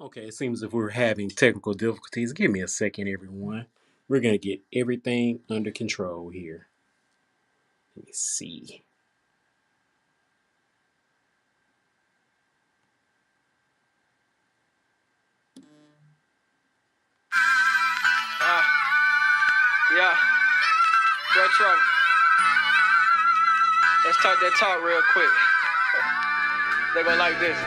Okay, it seems if we're having technical difficulties, give me a second, everyone. We're gonna get everything under control here. Let me see. Yeah, retro. Let's talk that talk real quick. They go like this.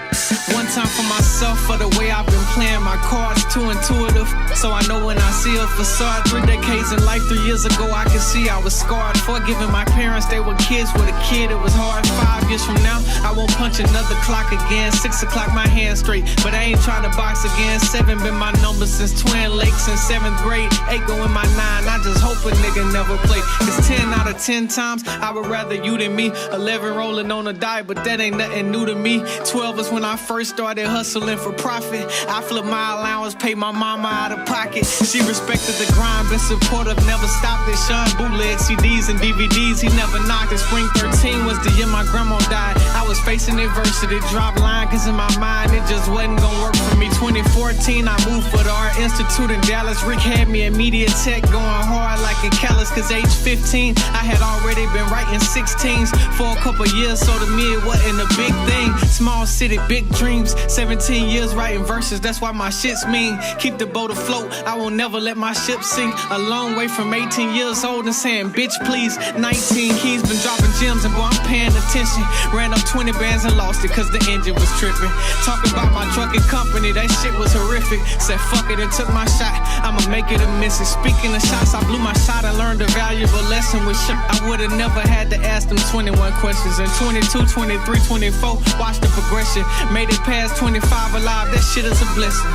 One time for myself for the way I've been playing my cards, too intuitive. So I know when I see a facade. 3 decades in life, 3 years ago, I can see I was scarred. Forgiving my parents, they were kids. With a kid, it was hard. 5 years from now, I won't punch another clock again. 6 o'clock, my hand straight. But I ain't trying to box again. 7 been my number since Twin Lakes in 7th grade. 8 going my 9. I just hope a nigga never play. Cause 10 out of 10 times, I would rather you than me. 11 rolling on a die, but that ain't nothing new to me. 12 is when I first started hustling for profit. I flipped my allowance, paid my mama out of pocket. She respected the grind, been supportive, never stopped it. Sean bootleg CDs and DVDs, he never knocked it. Spring 13 was the year my grandma died. I was facing adversity, dropped line, cause in my mind it just wasn't gonna work for me. 2014, I moved for the Art Institute in Dallas. Rick had me at Media Tech, going hard like a callus. Cause age 15, I had already been writing 16s for a couple years, so to me it wasn't a big thing. Small city, big dreams, 17 years writing verses, that's why my shit's mean. Keep the boat afloat, I will never let my ship sink. A long way from 18 years old and saying, bitch please. 19 keys, been dropping gems and boy I'm paying attention. Ran up 20 bands and lost it cause the engine was tripping. Talking about my trucking company, that shit was horrific. Said fuck it and took my shot, I'ma make it or miss it. Speaking of shots, I blew my shot and learned a valuable lesson with shit. I would've never had to ask them 21 questions. In 22, 23, 24, watch the progression. Made it past 25 alive, that shit is a blessing.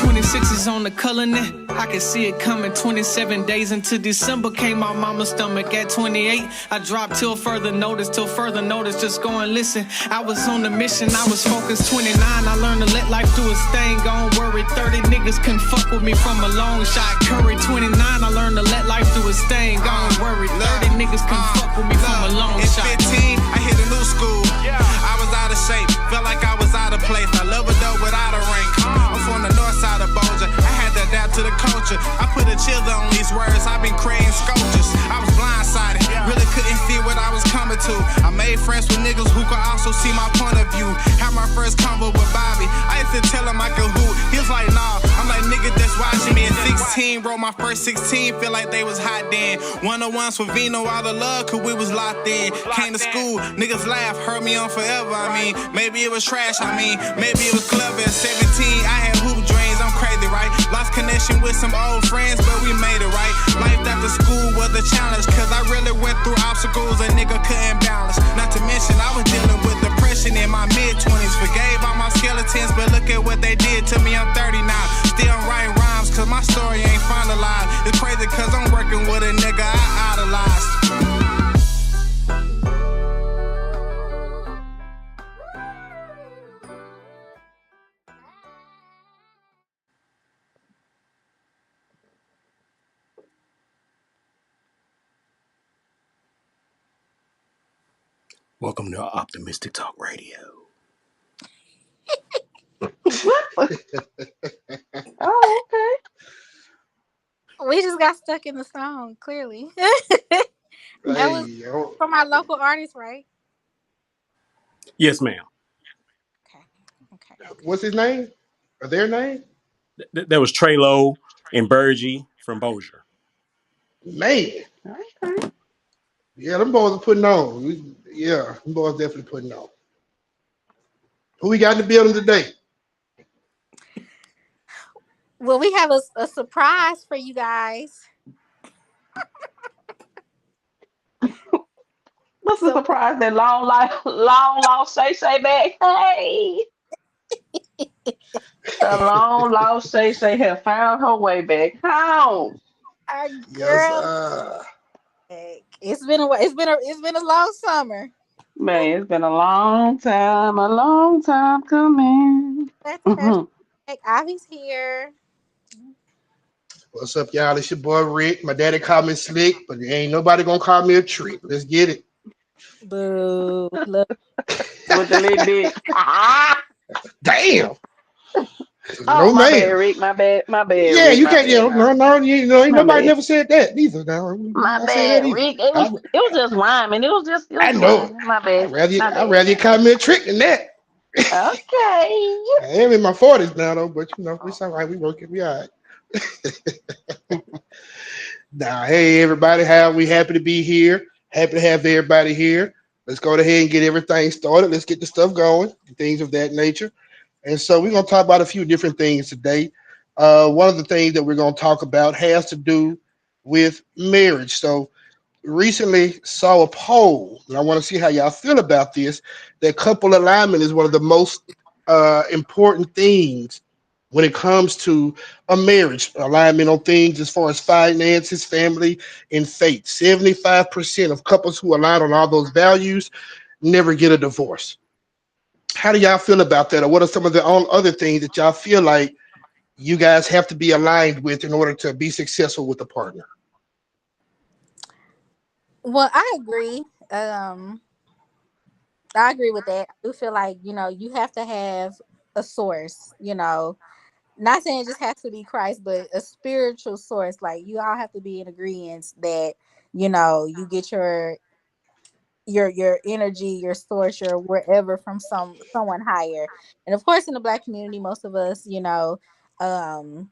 26 is on the color net, I can see it coming. 27 days into December, came out mama's stomach. At 28, I dropped till further notice, just go and listen. I was on the mission, I was focused. 29, I learned to let life do its thing, don't worry. 30 niggas couldn't fuck with me from a long shot. Curry 29, I learned to let life do its thing, don't worry. 30 niggas couldn't fuck with me from a long shot. At 15, I hit a new school. I was out of shape, felt like I was out of place. I love a dope without a rank. I'm from the north side of Boulder, I had to adapt to the culture. I put a chill on these words, I've been creating sculptures. I was blindsided, really couldn't see what I was coming to. I made friends with niggas who could also see my point of view. Had my first convo with Bobby, I used to tell him I could hoot. He was like, nah, I'm like, nigga that's watching me. At 16, wrote my first 16, feel like they was hot then. 101s for Vino, all the love, cause we was locked in. Came to school, niggas laugh, heard me on forever. I mean, maybe it was trash, maybe it was clever. At 17, I had hoop dreams, I'm crazy, right? Lost connection with some old friends, but we made it, right? Life after school was a challenge, cause I really went through obstacles a nigga couldn't balance. Not to mention, I was dealing with depression in my mid-20s. Forgave all my skeletons, but look at what they did to me, I'm 30 now. Still writing rhymes, cause my story ain't finalized. It's crazy cause I'm working with a nigga I idolized. Welcome to Optimistic Talk Radio. Oh, okay. We just got stuck in the song, clearly. That was from our local artist, right? Yes, ma'am. Okay. What's his name? Or their name? That was TreLow and Burgy from Bossier. Man. Okay. Yeah, them boys are putting on. Them boys definitely putting on. Who we got in the building today? Well, we have a surprise for you guys. What's the surprise? That long lost Say back. Hey. The long lost Say have found her way back home. Our Yes, it's been a long summer. Man, it's been a long time coming. That's perfect. Ivy's here. What's up, y'all? It's your boy Rick. My daddy called me Slick, but ain't nobody gonna call me a trick. Let's get it. Boo. Look. With the little dick. Damn. Oh, No, my bad, ma'am. Rick. My bad, Yeah, Rick. you My can't. bad. No, no, ain't My nobody bad. never said that neither. Now, My I say that bad, either. Rick. It was just rhyming. It I was know. rhyming. My I bad. rather My I bad. rather you call me a trick than that. Okay. I am in my 40s now though, but we all right. We working. We all right. Now, hey everybody, how we happy to be here. Happy to have everybody here. Let's go ahead and get everything started. Let's get the stuff going, things of that nature. And so we're going to talk about a few different things today. One of the things that we're going to talk about has to do with marriage. So recently saw a poll, and I want to see how y'all feel about this. That couple alignment is one of the most important things when it comes to a marriage. Alignment on things as far as finances, family, and faith. 75% of couples who align on all those values never get a divorce. How do y'all feel about that? Or what are some of the other things that y'all feel like you guys have to be aligned with in order to be successful with a partner? Well, I agree. I agree with that. I do feel like, you have to have a source, not saying it just has to be Christ, but a spiritual source. Like, you all have to be in agreement that, you get your energy, your source, your wherever from someone higher. And of course in the Black community, most of us, um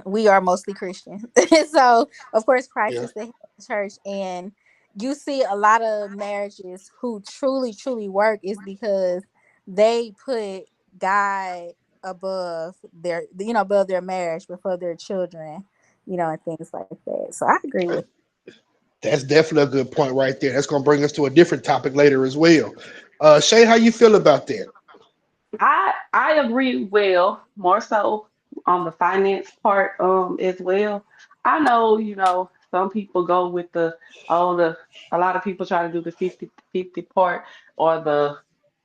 we are mostly Christian. So of course Christ Yeah, is the head of the church, and you see a lot of marriages who truly, truly work is because they put God above above their marriage, before their children, and things like that. So I agree with. that's definitely a good point right there. That's going to bring us to a different topic later as well. Shay, how you feel about that? I agree well, more so on the finance part as well. I know, some people go with the oh the a lot of people try to do the 50-50 part, or the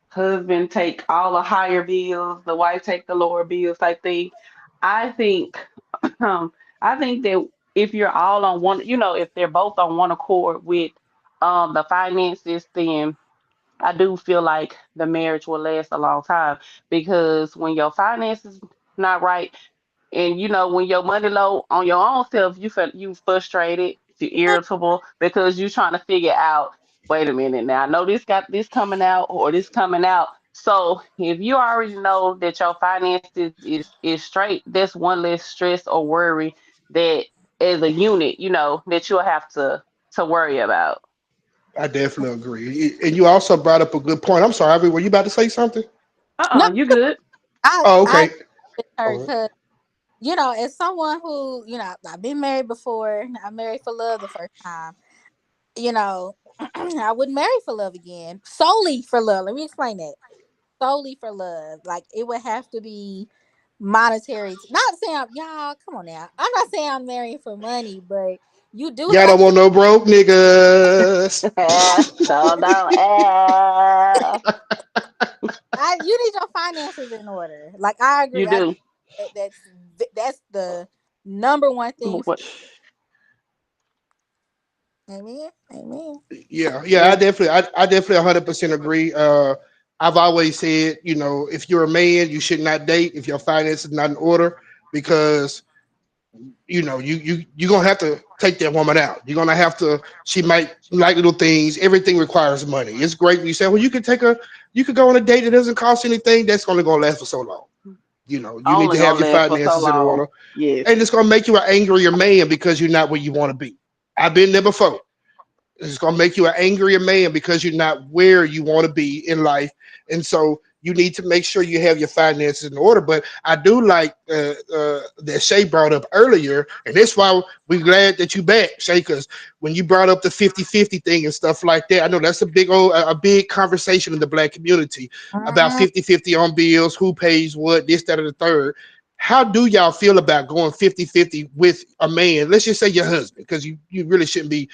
husband take all the higher bills, the wife take the lower bills type thing. I think I think that if you're all on one, if they're both on one accord with the finances, then I do feel like the marriage will last a long time, because when your finances not right, and when your money low on your own self, you frustrated, you irritable, because you trying to figure out, wait a minute, now I know this got this coming out or this coming out. So if you already know that your finances is straight, that's one less stress or worry that as a unit, that you'll have to worry about. I definitely agree. And you also brought up a good point. I'm sorry, Ivy, were you about to say something? No, You good? Oh, I okay. with her, Oh, because as someone who, I've been married before. I married for love the first time. I wouldn't marry for love again, solely for love. Let me explain that. Solely for love. Like, it would have to be monetary. Not saying y'all, come on now. I'm not saying I'm marrying for money, but you do y'all have don't to. want no broke niggas. So don't ask. You need your finances in order. Like, I You agree. I do. that's the number one thing. What? Amen. Amen. Yeah, Yeah. I definitely 100% agree. I've always said, if you're a man, you should not date if your finances not in order, because you're gonna have to take that woman out. You're gonna have to. She might like little things. Everything requires money. It's great when you say, well, you could go on a date that doesn't cost anything. That's only gonna last for so long. You need Only to have gonna your last for so finances in long. order, Yes. and it's gonna make you an angrier man because you're not where you want to be. I've been there before. It's gonna make you an angrier man because you're not where you want to be in life, and so you need to make sure you have your finances in order. But I do like that Shay brought up earlier, and that's why we're glad that you back, Shay, because when you brought up the 50-50 thing and stuff like that, I know that's a big conversation in the Black community about Mhm. 50-50 on bills, who pays what, this, that, or the third. How do y'all feel about going 50-50 with a man? Let's just say your husband, because you really shouldn't be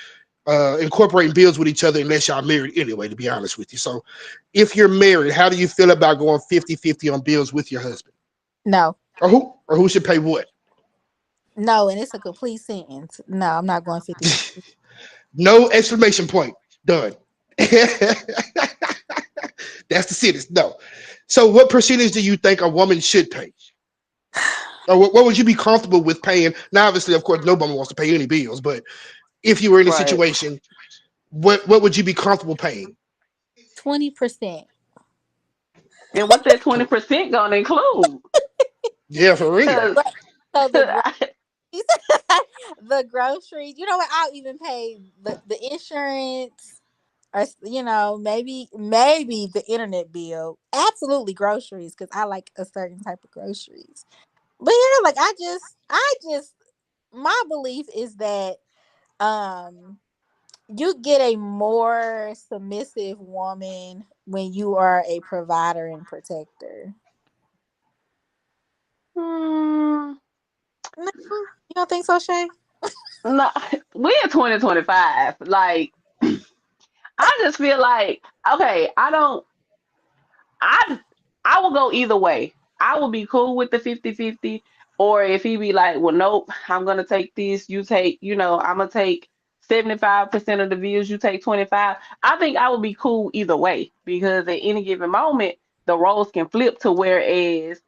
incorporating bills with each other unless y'all married anyway, to be honest with you. So if you're married, how do you feel about going 50-50 on bills with your husband? No. Or who should pay what? No, and it's a complete sentence. No, I'm not going 50-50. No exclamation point. Done. That's the sentence. No. So, what percentage do you think a woman should pay, or what would you be comfortable with paying? Now, obviously, of course, no woman wants to pay any bills, but if you were in a Right. situation, what would you be comfortable paying? 20%. And what that 20% gonna include? Yeah, for real. Cause So the groceries, the groceries. You know what? I'll even pay the insurance, or maybe the internet bill. Absolutely groceries, because I like a certain type of groceries. But yeah, like I just my belief is that um you get a more submissive woman when you are a provider and protector. mm, No, you don't think so, Shay? no, we in 2025. Like I just feel like okay, I I will go either way. I will be cool with the 50-50, or if he be like, well, nope, I'm gonna take this, you take, I'm gonna take 75% of the views, you take 25. I think I would be cool either way because at any given moment the roles can flip to whereas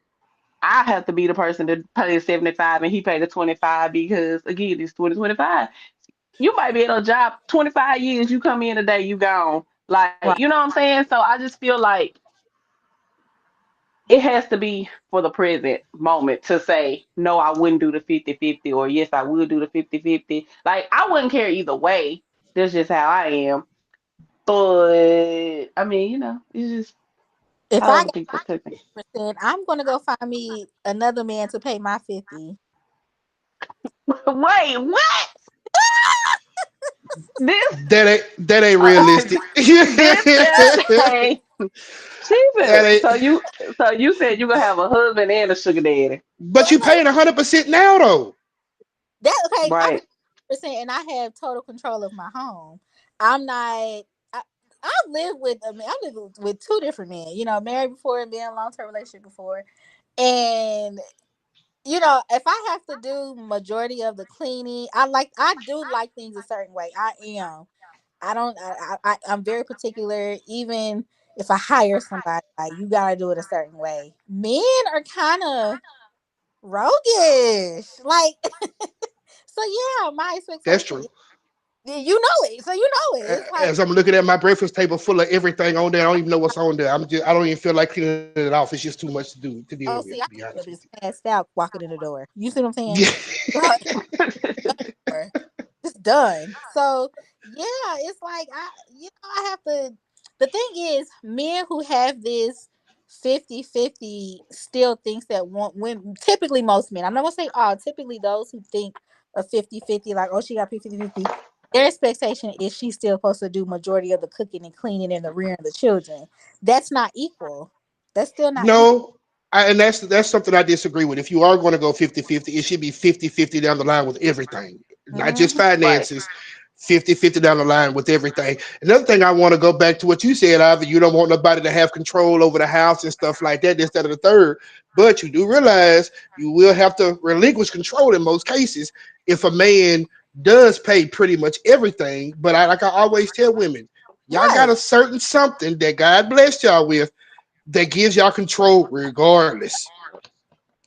I have to be the person to pay the 75 and he pay the 25 because again it's 2025. You might be at a job 25 years, you come in today, you gone. Like, you Right. know what I'm saying? So I just feel like it has to be for the present moment to say no, I wouldn't do the 50-50, or yes, I would do the 50-50. Like I wouldn't care either way. That's just how I am. But I mean, it's just If how I other got people take it. 50%, I'm gonna go find me another man to pay my 50. Wait, what? This That ain't uh, realistic. this ain't she That said, ain't. so you said you gonna have a husband and a sugar daddy. But you paying 100% now though. That okay? I'm Right. 100%, and I have total control of my home. I'm not. I've lived with I've lived with two different men. Married before and been in a long term relationship before, and if I have to do majority of the cleaning, I do like things a certain way. I am. I don't. I'm very particular. Even if I hire somebody, like you gotta do it a certain way. Men are kind of roguish, like so. Yeah, my That's expectation. true. You know it, so you know it. It's like As I'm looking at my breakfast table full of everything on there, I don't even know what's on there. I don't even feel like cleaning it off. It's just too much to deal oh, with, see, to I be honest up with is passed out walking in the door. You see what I'm saying? you. Or it's done. So yeah, it's like I have to. The thing is, men who have this 50-50 still thinks that when typically most men, I'm not gonna say all, typically those who think of 50-50, like, oh, she got 50-50, their expectation is she's still supposed to do majority of the cooking and cleaning and the rearing of the children. That's not equal. That's still not equal. No, and that's something I disagree with. If you are going to go 50-50, it should be 50-50 down the line with everything, not just Hmm. Right. finances. 50-50 down the line with everything. Another thing I want to go back to what you said, Ivy, you don't want nobody to have control over the house and stuff like that, this, that, or the third. But you do realize you will have to relinquish control in most cases if a man does pay pretty much everything. But like I always tell women, y'all got Right. a certain something that God blessed y'all with that gives y'all control regardless.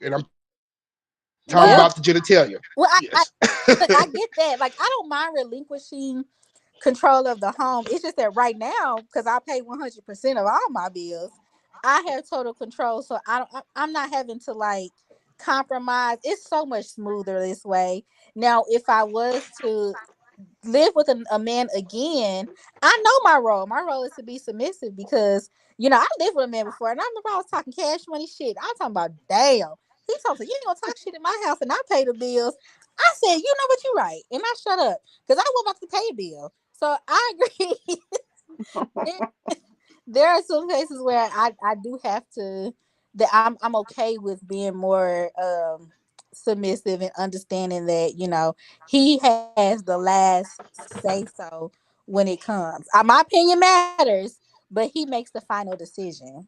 And I'm talking about the genitalia. Well, Yes. well, look, I get that. Like, I don't mind relinquishing control of the home. It's just that right now, because I pay 100% of all my bills, I have total control. So I'm not having to like compromise. It's so much smoother this way. Now, if I was to live with a man again, I know my role. My role is to be submissive because I lived with a man before, and I remember I was talking cash money shit. I was talking about damn. He told me you ain't gonna talk shit in my house, and I pay the bills. I said, you know what, you right, and I shut up because I was about to pay a bill. So I agree. There are some cases where I do have to that I'm okay with being more submissive and understanding that he has the last say so when it comes. My opinion matters, but he makes the final decision.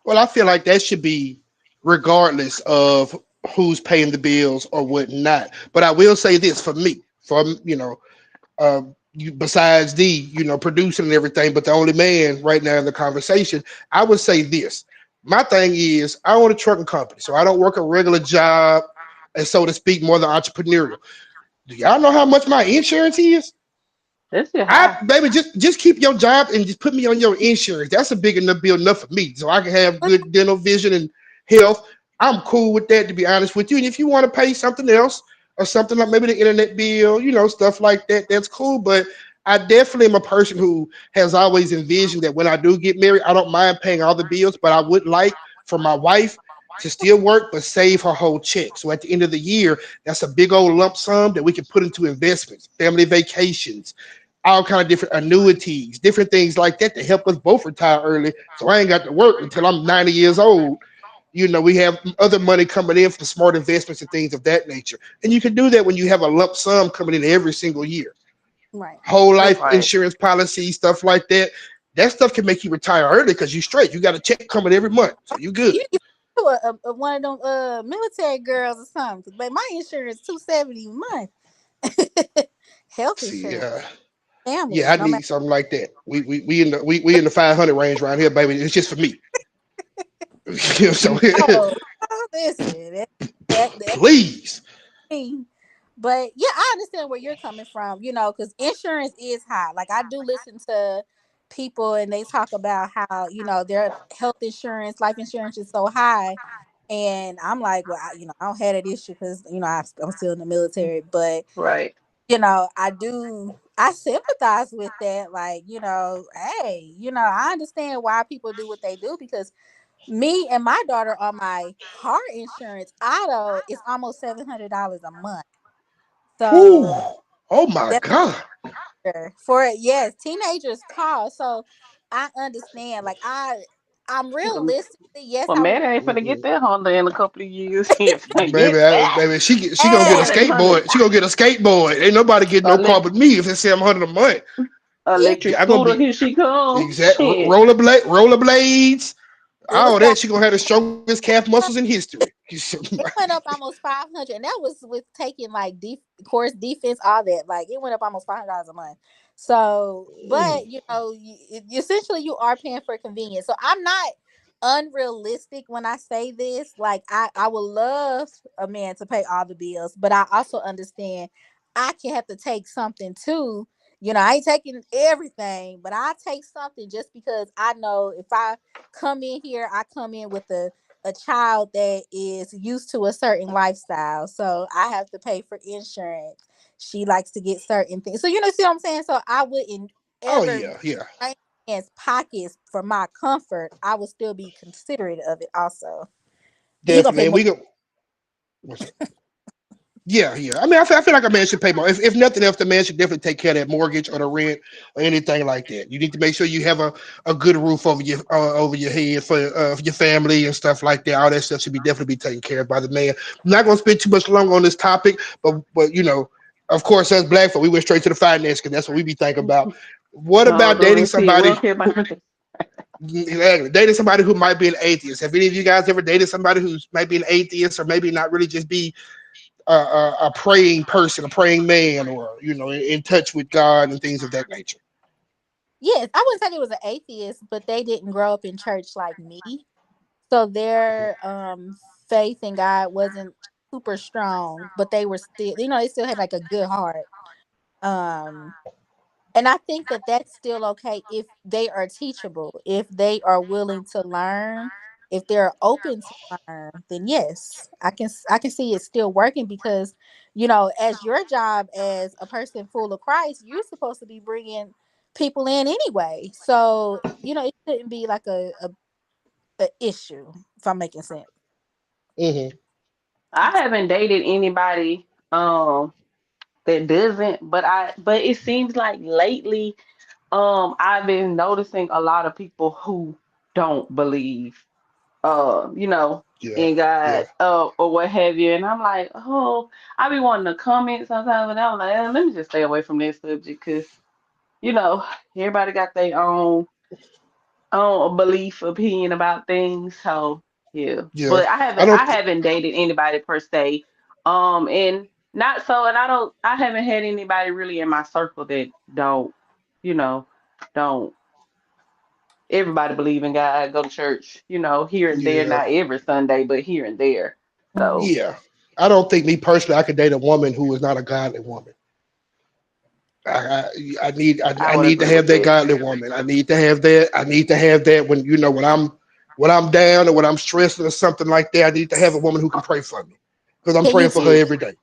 Well, I feel like that should be regardless of who's paying the bills or whatnot. But I will say this for me, for You, besides the producing and everything, but the only man right now in the conversation, I would say this. My thing is I own a trucking company, so I don't work a regular job, and so to speak, more than entrepreneurial. Do y'all know how much my insurance is? This is I high. baby, just keep your job and just put me on your insurance. That's a big enough bill enough for me, so I can have good dental, vision, and health. I'm cool with that, to be honest with you. And if you want to pay something else or something like maybe the internet bill, stuff like that, that's cool. But I definitely am a person who has always envisioned that when I do get married, I don't mind paying all the bills, but I would like for my wife to still work but save her whole check. So at the end of the year, that's a big old lump sum that we can put into investments, family vacations, all kind of different annuities, different things like that to help us both retire early. So I ain't got to work until I'm 90 years old. We have other money coming in for smart investments and things of that nature. And you can do that when you have a lump sum coming in every single year. Right. Whole But life Right. insurance policy, stuff like that. That stuff can make you retire early because you straight. You got a check coming every month. So you good. you one of them military girls or something. But my insurance $270 a month. Health See, insurance, yeah, family, I no matter. need something like that. We in the 500 range around here, baby. It's just for me. So Oh, listen, that please. me. But yeah, I understand where you're coming from, because insurance is high. Like I do listen to people and they talk about how, their health insurance, life insurance is so high. And I'm like, well, I don't have that issue because, I'm still in the military. But, Right. I sympathize with that. Like, hey, I understand why people do what they do because me and my daughter on my car insurance auto is almost $700 a month. Whew. So Oh my that's God. for yes, teenagers call. So I understand. Like I'm Um, realistically, yes, Well, I would. man ain't finna get Mm-mm. that Honda in a couple of years. He ain't finna Baby, get that. baby, she gonna get a Hey, 700. skateboard. She gonna get a skateboard. Ain't nobody getting no car Elec- but me if it's 700 a month. it Electric I'm gonna scooter, be here she come. exact Shit. rollerblades. it was All that. She gonna have the strongest calf muscles in history. it went up almost 500, and that was with taking like course defense, all that. Like it went up almost $500 a month. So, but essentially, you are paying for convenience. So I'm not unrealistic when I say this. Like I would love a man to pay all the bills, but I also understand I can have to take something too. I ain't taking everything, but I take something just because I know if I come in here, I come in with a child that is used to a certain lifestyle. So I have to pay for insurance. She likes to get certain things. So see what I'm saying? So I wouldn't Oh ever yeah, yeah. drain man's pockets for my comfort. I would still be considerate of it also. And he gonna Definitely. pay And more. we go what's up? Yeah, yeah. I mean, I feel like a man should pay more. If nothing else, the man should definitely take care of that mortgage or the rent or anything like that. You need to make sure you have a good roof over your head for your family and stuff like that. All that stuff should be definitely be taken care of by the man. I'm not going to spend too much longer on this topic, but of course, as black folk, we went straight to the finance because that's what we be thinking about. What No, about girl, dating shit. We somebody don't care who about that. exactly, dating somebody who might be an atheist? Have any of you guys ever dated somebody who's might be an atheist or maybe not really just be a praying person, a praying man, or in touch with God and things of that nature? Yes, I wouldn't say they was an atheist, but they didn't grow up in church like me. So their faith in God wasn't super strong, but they were still, they still had like a good heart. Um And I think that that's still okay if they are teachable, if they are willing to learn, if they're open to learn, then yes, I can see it still working because, as your job as a person full of Christ, you're supposed to be bringing people in anyway. So, it shouldn't be like a issue if I'm making sense. Hmm. I haven't dated anybody that doesn't, but it seems like lately I've been noticing a lot of people who don't believe you know, Yeah, in yeah, God, or what have you. And I'm like, oh, I be wanting to comment sometimes, and I'm like, let me just stay away from that subject because, you know, everybody got their own belief, opinion about things. So yeah, yeah. but I I don't. haven't dated anybody per se. And Not so, and I haven't had anybody really in my circle that don't, you know, don't. Everybody believe in God, go to church, here and there, Yeah, not every Sunday, but here and there. Mm. So yeah. I don't think me personally I could date a woman who is not a godly woman. I, I I would need to agree have with that that. godly woman. I need to have that. I need to have that when I'm down or when I'm stressed or something like that. I need to have a woman who can pray for me because I'm Can you praying for her teach? every day.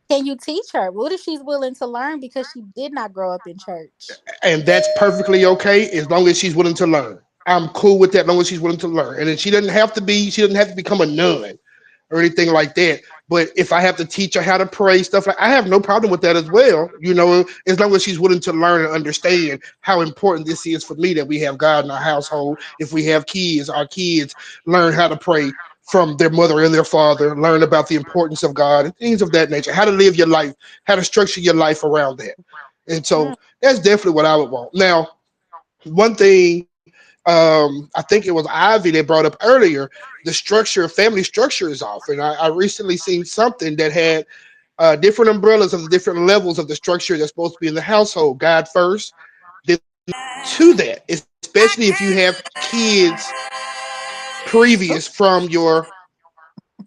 Can you teach her? What if she's willing to learn because she did not grow up in church? And that's perfectly okay as long as she's willing to learn. I'm cool with that as long as she's willing to learn. And then she doesn't have to become a nun or anything like that. But if I have to teach her how to pray, stuff like I have no problem with that as well. As long as she's willing to learn and understand how important this is for me that we have God in our household. If we have kids, our kids learn how to pray from their mother and their father, learn about the importance of God and things of that nature, how to live your life, how to structure your life around that. And Mm. so that's definitely what I would want. Now, one thing I think it was Ivy that brought up earlier, the structure, family structure is off. And I recently seen something that had different umbrellas of the different levels of the structure that's supposed to be in the household. God first, then to that, especially if you have kids previous from your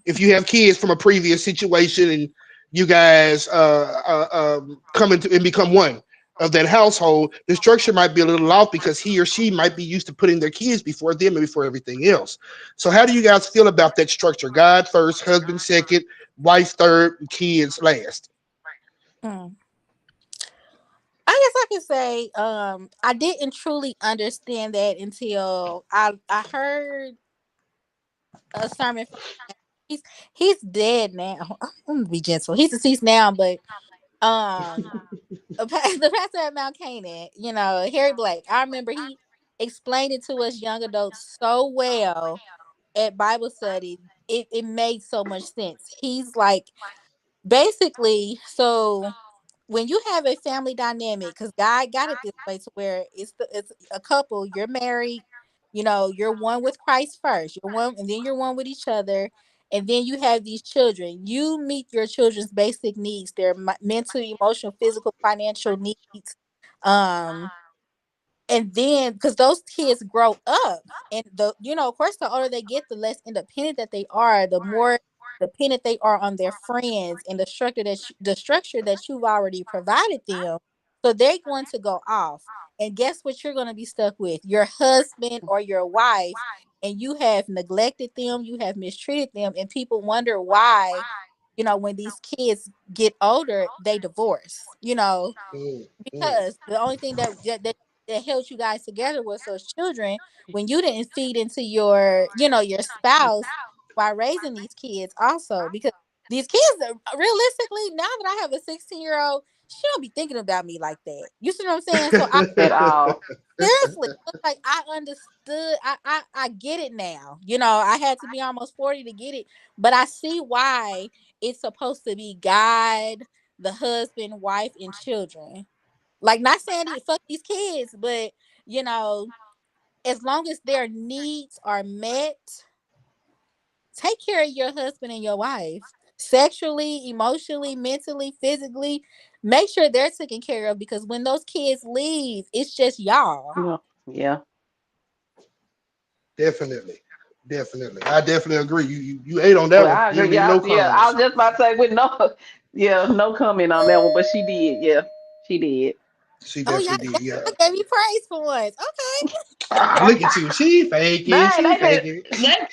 if you have kids from a previous situation and you guys come into and become one of that household, the structure might be a little off because he or she might be used to putting their kids before them and before everything else. So, how do you guys feel about that structure? God first, husband second, wife third, and kids last. Mm. I guess I could say I didn't truly understand that until I heard a sermon from he's he's dead now. I'm gonna be gentle. He's deceased now, but um the pastor at Mount Canaan, Harry Blake. I remember he explained it to us young adults so well at Bible study. It made so much sense. He's like basically so when you have a family dynamic, because God got it this way to where it's a couple, you're married, you're one with Christ first, you're one, and then you're one with each other, and then you have these children. You meet your children's basic needs, their mental, emotional, physical, financial needs. Um, and then because those kids grow up and of course the older they get the less independent that they are, the more dependent they are on their friends and the structure that you've already provided them, so they're going to go off, and guess what you're going to be stuck with? Your husband or your wife, and you have neglected them, you have mistreated them, and people wonder why, when these kids get older they divorce, Mm, mm, because the only thing that held you guys together was those children. When you didn't feed into your spouse while raising these kids also, because these kids realistically, now that I have a 16-year-old, she don't be thinking about me like that. You see what I'm saying? So I At all. seriously, it's like I understood. I get it now. I had to be almost 40 to get it, but I see why it's supposed to be God, the husband, wife, and children. Like, not saying fuck these kids, but you know, as long as their needs are met, take care of your husband and your wife. Sexually, emotionally, mentally, physically. Make sure they're taken care of, because when those kids leave, it's just y'all. Yeah. Yeah. definitely, definitely. I definitely agree. You ate on that Well, one. I You agree. didn't need Yeah, no yeah. I comments. was just about to say with no, yeah, no comment on that one, but she did. Yeah, she did. She Oh, y'all, definitely did. Yeah. y'all gave me praise for once. Okay. Ah, look at you. She faking. Dang, She faking.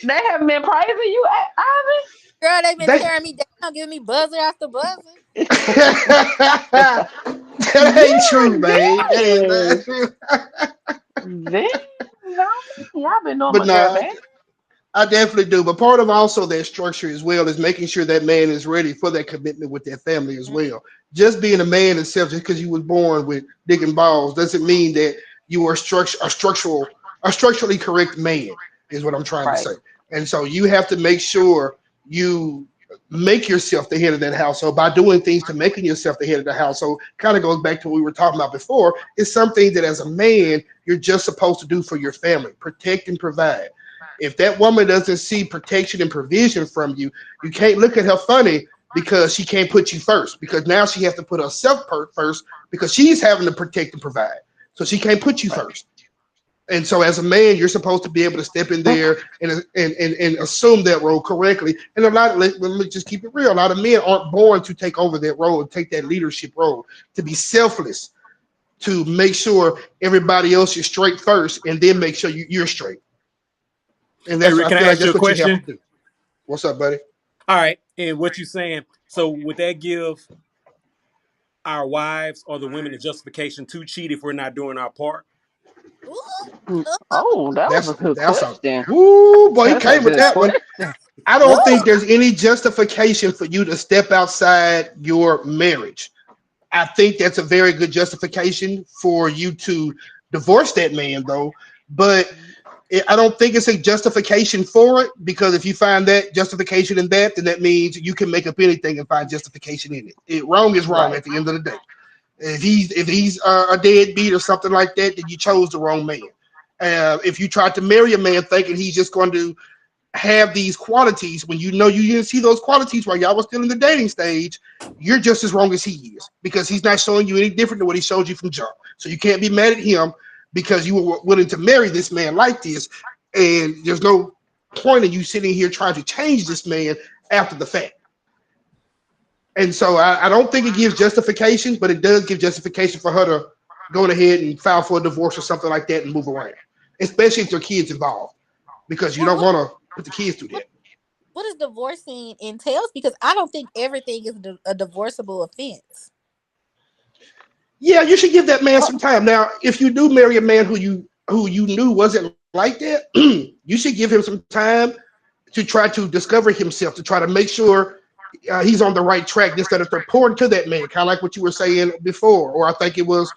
they haven't been praising you, Girl, they've been They tearing me down, giving me buzzer after buzzer. that Ivy. ain't true, man. That is not Yes. true. Then, y'all been doing But my no, girl bad. I definitely do. But part of also that structure as well is making sure that man is ready for that commitment with that family as Mm, well. Just being a man itself, just because you was born with dick and balls, doesn't mean that you are a structurally correct man. Is what I'm trying to Right. say. And so you have to make sure you make yourself the head of that household by doing things to making yourself the head of the household. Kind of goes back to what we were talking about before. It's something that as a man you're just supposed to do for your family, protect and provide. If that woman doesn't see protection and provision from you, you can't look at her funny because she can't put you first. Because now she has to put herself first because she's having to protect and provide. So she can't put you first. And so, as a man, you're supposed to be able to step in there and assume that role correctly. And a lot of let me just keep it real. A lot of men aren't born to take over that role and take that leadership role, to be selfless, to make sure everybody else is straight first, and then make sure you're straight. And Hey, that's Rick, I can feel I like ask you that's a what you have to question? do. What's up, buddy? All right, and what you saying? So would that give our wives or the women a justification to cheat if we're not doing our part? Ooh, Oh, that was That's a good that's a question. whoo boy. He That's a came with good that one. question. I don't think ooh. there's any justification for you to step outside your marriage. I think that's a very good justification for you to divorce that man, though. But I don't think it's a justification for it because if you find that justification in that, then that means you can make up anything and find justification in it. Wrong is wrong Right, at the end of the day. If he's a deadbeat or something like that, then you chose the wrong man. If you tried to marry a man thinking he's just going to have these qualities when you know you didn't see those qualities while y'all was still in the dating stage, you're just as wrong as he is because he's not showing you any different than what he showed you from jump. So you can't be mad at him because you were willing to marry this man like this, and there's no point in you sitting here trying to change this man after the fact. And so I don't think it gives justification, but it does give justification for her to go ahead and file for a divorce or something like that and move around, especially if there are kids involved, because you Well, don't want to put the kids through that. what does divorcing entails? Because I don't think everything is a divorceable offense. Yeah, you should give that man some time. Now, if you do marry a man who you knew wasn't like that, you should give him some time to try to discover himself, to try to make sure he's on the right track instead of pouring to that man, kind of like what you were saying before, or I think it was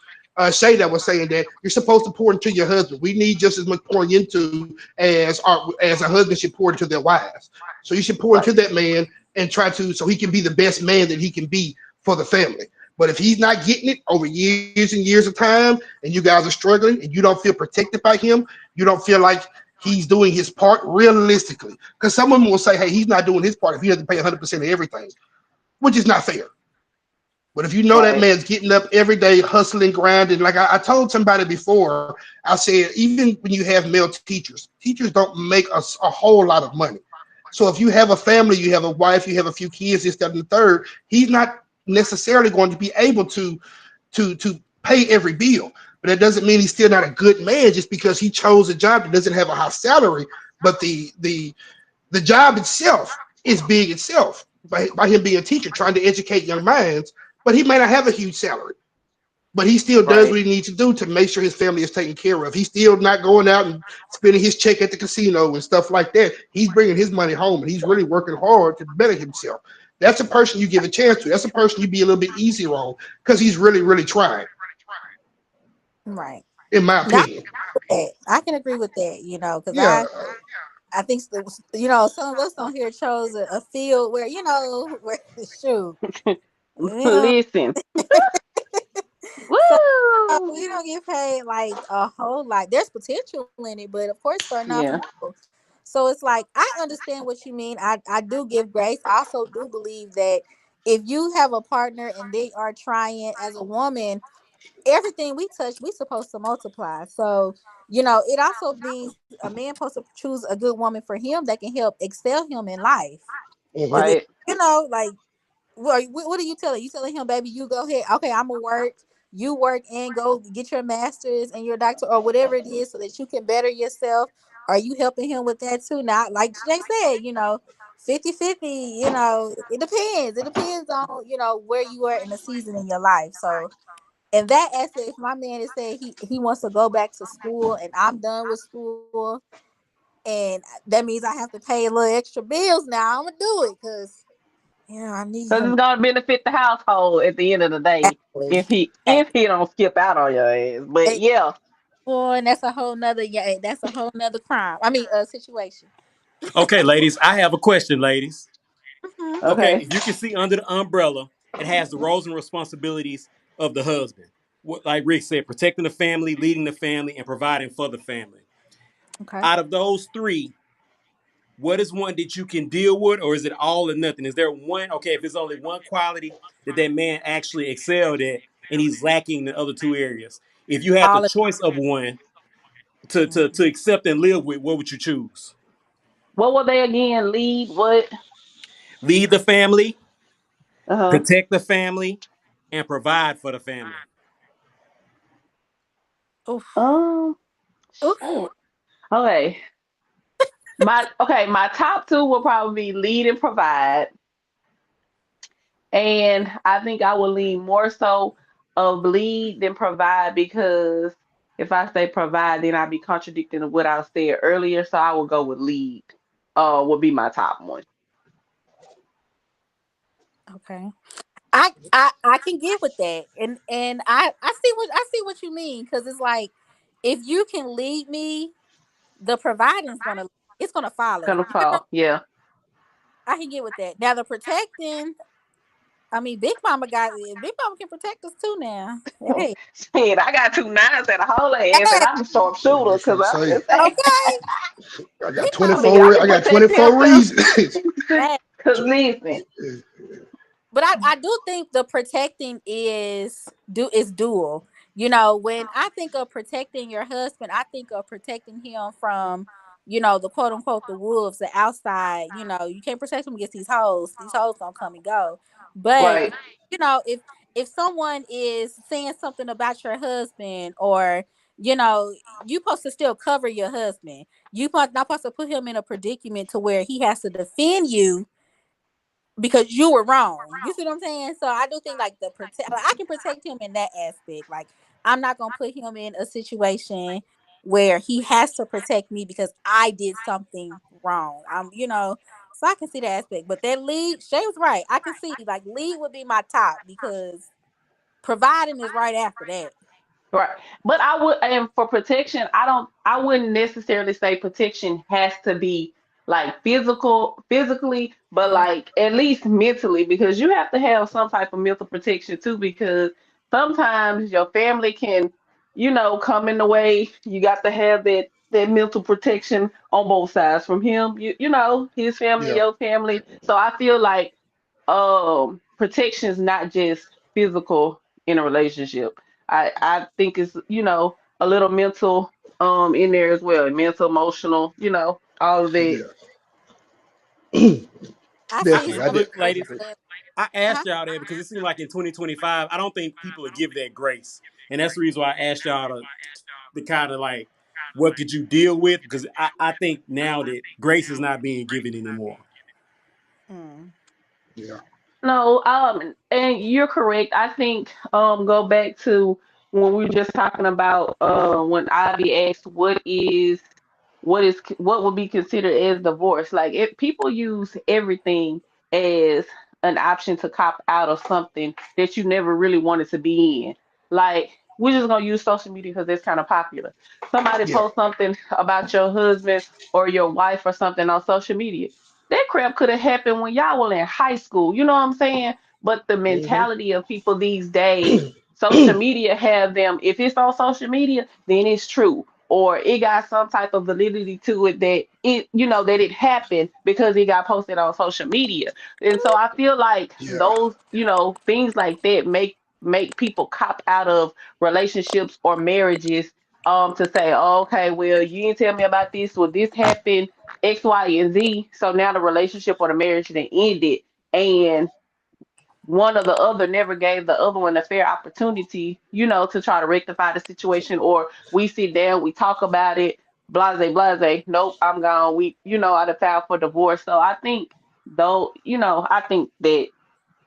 Shay that was saying that you're supposed to pour into your husband. We need just as much pouring into as a husband should pour into their wives. So you should pour into right, that man and try to so he can be the best man that he can be for the family. But if he's not getting it over years and years of time, and you guys are struggling, and you don't feel protected by him, you don't feel like he's doing his part realistically. Because some women will say, hey, he's not doing his part if he doesn't pay 100% of everything, which is not fair. But if you know that right. man's getting up every day, hustling, grinding, like I told somebody before, I said, even when you have male teachers don't make a whole lot of money. So if you have a family, you have a wife, you have a few kids, this, that, and the third, he's not necessarily going to be able to pay every bill. But that doesn't mean he's still not a good man just because he chose a job that doesn't have a high salary. But the job itself is big itself by him being a teacher, trying to educate young minds. But he may not have a huge salary. But he still does Right. what he needs to do to make sure his family is taken care of. He's still not going out and spending his check at the casino and stuff like that. He's bringing his money home and he's really working hard to better himself. That's a person you give a chance to. That's a person you be a little bit easier on because he's really, really trying, Right. in my Now opinion. I can agree with that, because Yeah. I think some of us on here chose a field where where shoot, you know, Listen. so Woo! we don't get paid like a whole lot. There's potential in it, but of course for enough Yeah. people. So it's like I understand what you mean. I do give grace. I also do believe that if you have a partner and they are trying as a woman, everything we touch, we supposed to multiply. So, it also means a man supposed to choose a good woman for him that can help excel him in life. Hmm. Because Right. like, what are you telling? You telling him, baby, you go ahead. Okay, I'm gonna work. You work and go get your master's and your doctor or whatever it is, so that you can better yourself. Are you helping him with that too? Not like Jay said, 50-50. It depends. It depends on where you are in the season in your life. So and that aspect, if my man is saying he wants to go back to school and I'm done with school, and that means I have to pay a little extra bills now, I'm gonna do it because I need Because him. it's gonna benefit the household at the end of the day Exactly. if he Exactly. if he don't skip out on your ass. But Eh, yeah, Boy, and that's a whole nother crime. I mean, situation. Okay, ladies, I have a question, ladies. Hmm. Okay, okay. if you can see under the umbrella, it has the roles and responsibilities of the husband. What, like Rick said, protecting the family, leading the family, and providing for the family. Okay. Out of those three, What is one that you can deal with, or is it all or nothing? Is there one? Okay, if it's only one quality that that man actually excelled at, and he's lacking in the other two areas. If you had the All of choice of one to mm. accept and live with, what would you choose? What were they again? Lead what? Lead the family, Uh protect the family, and provide for the family. huh. Oof. Oof. Shit. Okay. My top two will probably be lead and provide. And I think I will lean more so of lead than provide because if I say provide, then I'd be contradicting what I said earlier. So I will go with lead. Would be my top one. Okay. I can get with that, and I see what you mean, because it's like, if you can lead me, the providing's gonna it's gonna follow. Gonna fall. Yeah. I can get with that. Now the protecting, I mean, Big Mama can protect us too now. Hey, Shit, I got two nines and a whole ass, and hey, I'm a sharp shooter I'm because finna I'm say, just saying. okay, I got Big Mama, I 24. can I got protect him 24 too. reasons. hey. Cause listen, But I do think the protecting is dual. When I think of protecting your husband, I think of protecting him from, the quote unquote the wolves, the outside. You can't protect him against these hoes. These hoes gonna come and go. But right, if someone is saying something about your husband, or you know, you supposed to still cover your husband. Not supposed to put him in a predicament to where he has to defend you because you were wrong. You see what I'm saying? So I do think, like, I can protect him in that aspect. Like, I'm not gonna put him in a situation where he has to protect me because I did something wrong. So I can see that aspect. But that lead, Shay was right. I can see, like, lead would be my top, because providing is right after that. right. But I would, and for protection, I wouldn't necessarily say protection has to be like physically, but Mm, like at least mentally, because you have to have some type of mental protection too, because sometimes your family can, come in the way. You got to have that mental protection on both sides from him, his family, Yeah, your family. So I feel like protection is not just physical in a relationship. I think it's, a little mental in there as well, mental, emotional, all of that. yeah, I I see definitely. some I and did. look, ladies, uh, I uh-huh. asked y'all that because it seemed like in 2025, I don't think people would give that grace, and that's the reason why I asked y'all to kind of like, what could you deal with? Because I think now that grace is not being given anymore. Mm. Yeah, No, and you're correct. I think go back to when we were just talking about when Ivy asked what would be considered as divorce. Like, if people use everything as an option to cop out of something that you never really wanted to be in. Like, we're just gonna use social media because it's kind of popular. Somebody yeah. post something about your husband or your wife or something on social media. That crap could have happened when y'all were in high school. You know what I'm saying? But the Hmm. mentality of people these days, social media have them. If it's on social media, then it's true, or it got some type of validity to it that that it happened because it got posted on social media. And so I feel like Yeah, those, things like that make people cop out of relationships or marriages, to say, oh, okay, well, you didn't tell me about this, well, this happened, X, Y, and Z. So now the relationship or the marriage then ended, and one or the other never gave the other one a fair opportunity, to try to rectify the situation. Or we sit down, we talk about it, blase, blase. Nope, I'm gone. I'd have filed for divorce. So I think, though, I think that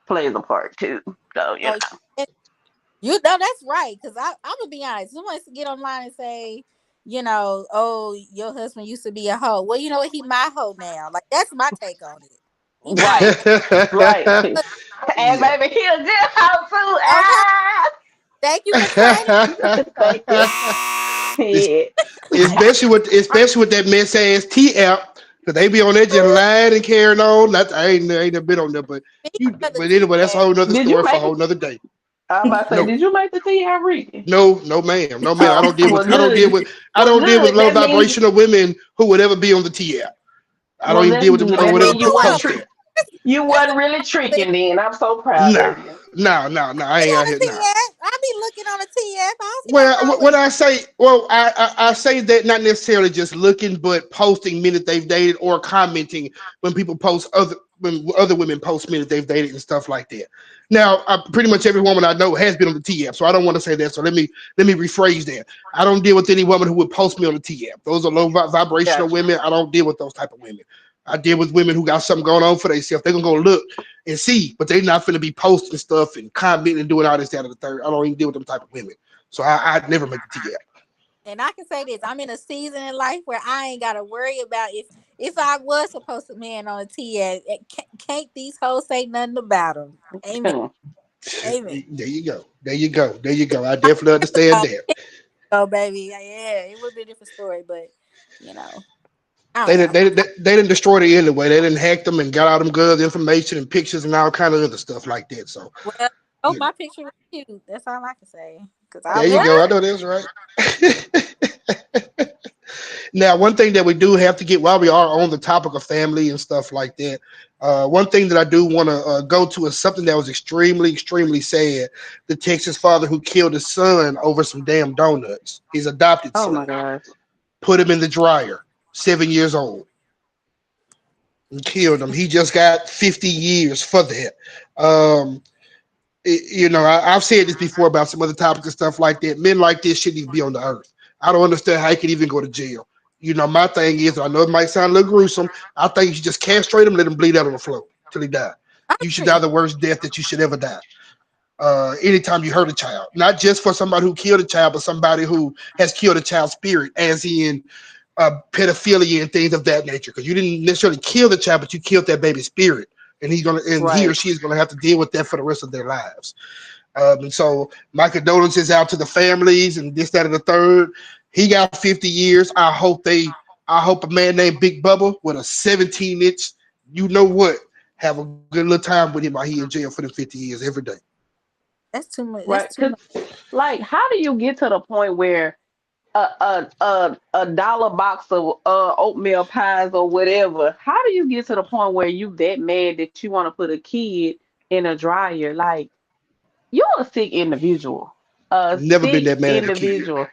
plays a part too. So, Oh, yeah. You know that's right, because I'm gonna be honest. Someone wants to get online and say, oh, your husband used to be a hoe. Well, you know what? He my hoe now. Like, that's my take on it. He my hoe. right, right. And yeah. baby, he a good hoe too. Okay. Ah, Thank you for saying thank you. Es- Yeah. especially with that mess ass T app, because they be on there just lying and carrying on. Not I ain't never been on there, but it. you. Speaking of the But T anyway, that's a app, whole nother Did you story for a make whole it? nother day. I'm about to say, No, did you make the tea, Ricky? no, no, ma'am, no, ma'am. I Oh, don't deal well, with I don't deal with good. I Well, don't deal with good. low That means vibrational women who would ever be on the T app. I don't Well, even that's deal with them good. jokers That where they means gonna you put weren't post that. you That's wasn't really a tricking then. I'm so proud Nah, of you. no. I be ain't on out the here. Nah. TF. I be looking on the TF. I don't see nothing Well, wrong with when it. I say, well, I say that not necessarily just looking, but posting men that they've dated or commenting when people post when other women post men that they've dated and stuff like that. Now, pretty much every woman I know has been on the TF, so I don't want to say that. So let me rephrase that. I don't deal with any woman who would post me on the TF. Those are low vibrational Gotcha. women. I don't deal with those type of women. I deal with women who got something going on for themselves. They're gonna go look and see, but they're not gonna be posting stuff and commenting and doing all this, that, and the third. I don't even deal with them type of women. So I'd never make the TF. And I can say this: I'm in a season in life where I ain't got to worry about if I was supposed to man on a TF. Can't these hoes say nothing about them? Amen. Amen. There you go. There you go. There you go. I definitely understand Oh, that. baby, yeah, it would be a different story, but you know, I They don't didn't know. they didn't destroy the anyway. They didn't hack them and got all them girls' information and pictures and all kind of other stuff like that. So Well, oh, you know, my picture was cute. That's all I can say. Cause I there you love. go. I know that's right. Now, one thing that we do have to get while we are on the topic of family and stuff like that, one thing that I do want to go to is something that was extremely, extremely sad. The Texas father who killed his son over some damn donuts, his adopted Oh my son, gosh. put him in the dryer, 7 years old, and killed him. He just got 50 years for that. Um, I've said this before about some other topics and stuff like that. Men like this shouldn't even be on the earth. I don't understand how he could even go to jail. My thing is, I know it might sound a little gruesome. I think you should just castrate him, let him bleed out on the floor till he die. I You should die agree. the worst death that you should ever die. Anytime you hurt a child, not just for somebody who killed a child, but somebody who has killed a child's spirit, as in pedophilia and things of that nature. Because you didn't necessarily kill the child, but you killed that baby's spirit, and he or Right. she is gonna have to deal with that for the rest of their lives. And so my condolences out to the families and this, that, and the third. He got 50 years. I hope a man named Big Bubba with a 17-inch, you know what, have a good little time with him while he in jail for the 50 years every day. That's too much. That's Right. too Cause much. like, how do you get to the point where a dollar box of oatmeal pies or whatever? How do you get to the point where you that mad that you want to put a kid in a dryer? Like, you're a sick individual. A Never been sick that mad at a kid. individual.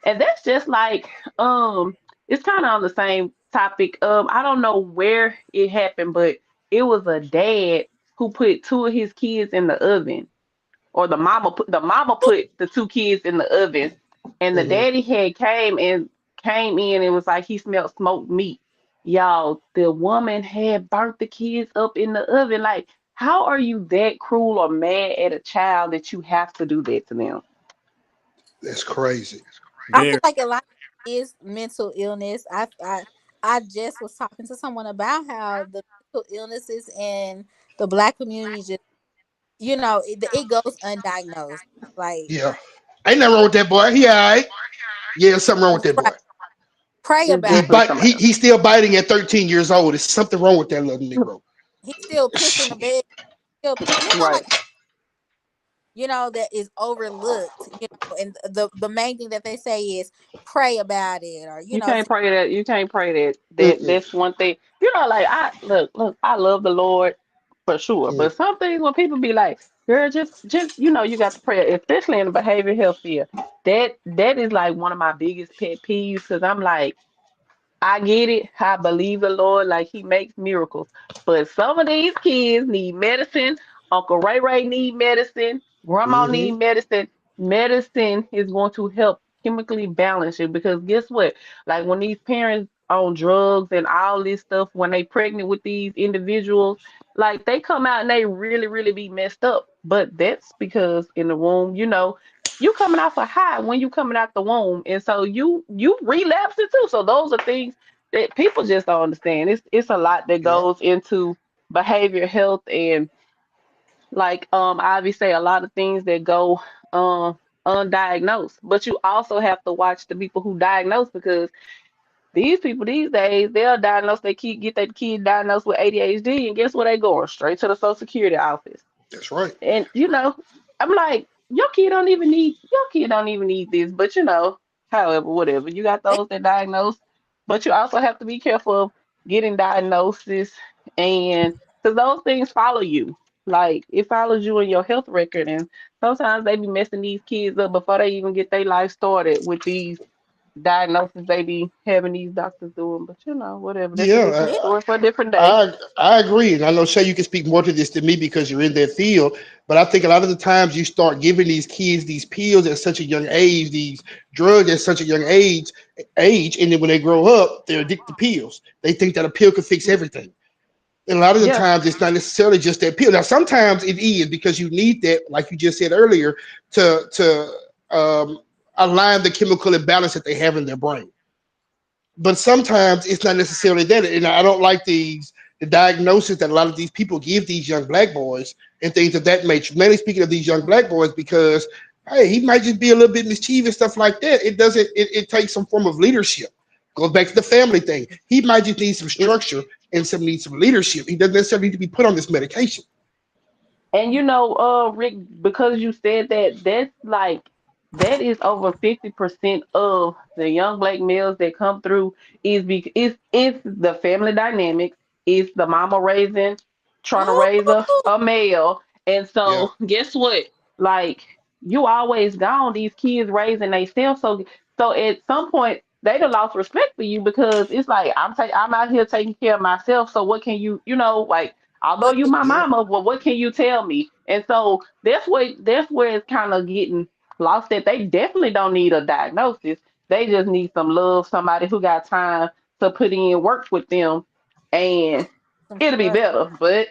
And that's just like, it's kind of on the same topic. I don't know where it happened, but it was a dad who put two of his kids in the oven, or the mama put the two kids in the oven, and the Hmm. daddy had came in and was like he smelled smoked meat. Y'all, the woman had burnt the kids up in the oven. Like, how are you that cruel or mad at a child that you have to do that to them? That's crazy. I feel Very. like a lot is mental illness. I just was talking to someone about how the mental illnesses in the black community just it goes undiagnosed. Like, Yeah. Ain't nothing wrong with that boy. He all right. Yeah, something wrong with that boy. right, pray It's about definitely it. He's still biting at 13 years old. There's something wrong with that little Negro. He's still pissing the bed. Still, like right. that is overlooked. And the main thing that they say is pray about it, or You can't pray that. You can't pray that. Mm-mm. That's one thing. Like, I look. I love the Lord for sure, Mm. but some things when people be like, "Girl, just you got to pray," especially in the behavior health field. That is like one of my biggest pet peeves because I'm like, I get it. I believe the Lord, like He makes miracles. But some of these kids need medicine. Uncle Ray Ray need medicine. Grandma need Mm-hmm. medicine. Medicine is going to help chemically balance you because guess what? Like when these parents on drugs and all this stuff, when they pregnant with these individuals, like they come out and they really, really be messed up. But that's because in the womb, you coming off a high when you coming out the womb, and so you relapse it too. So those are things that people just don't understand. It's a lot that Yep. goes into behavior health and like obviously a lot of things that go undiagnosed. But you also have to watch the people who diagnose because these people these days they'll diagnose their kid, get their kid diagnosed with ADHD, and guess where they going? Straight to the Social Security office. That's right. And I'm like, your kid don't even need this, but however, whatever. You got those that diagnose, but you also have to be careful of getting diagnosis, and because those things follow you. Like it follows you in your health record, and sometimes they be messing these kids up before they even get their life started with these diagnoses they be having these doctors doing. But whatever. That's a Yeah, different Yeah. story for a different day. I agree, and I know Shay, you can speak more to this than me because you're in that field. But I think a lot of the times you start giving these kids these pills at such a young age, these drugs at such a young age, and then when they grow up, they're addicted to pills. They think that a pill can fix everything. And a lot of the Yeah. times, it's not necessarily just that pill. Now, sometimes it is because you need that, like you just said earlier, to align the chemical imbalance that they have in their brain. But sometimes it's not necessarily that. And I don't like the diagnosis that a lot of these people give these young black boys and things of that nature. Mainly speaking of these young black boys, because hey, he might just be a little bit mischievous, stuff like that. It doesn't. It takes some form of leadership. Goes back to the family thing. He might just need some structure and need some leadership. He doesn't necessarily need to be put on this medication. And Rick, because you said that, that is over 50% of the young black males that come through is the family dynamics, is the mama raising, trying to raise Ooh, a male. And Yeah, so guess what? Like you always gone, these kids raising themselves. So at some point they done lost respect for you because it's like I'm out here taking care of myself. So what can like although what you can my yeah. mama, well, what can you tell me? And so that's where it's kind of getting lost. That they definitely don't need a diagnosis. They just need some love, somebody who got time to put in work with them, and some it'll be structure? better. But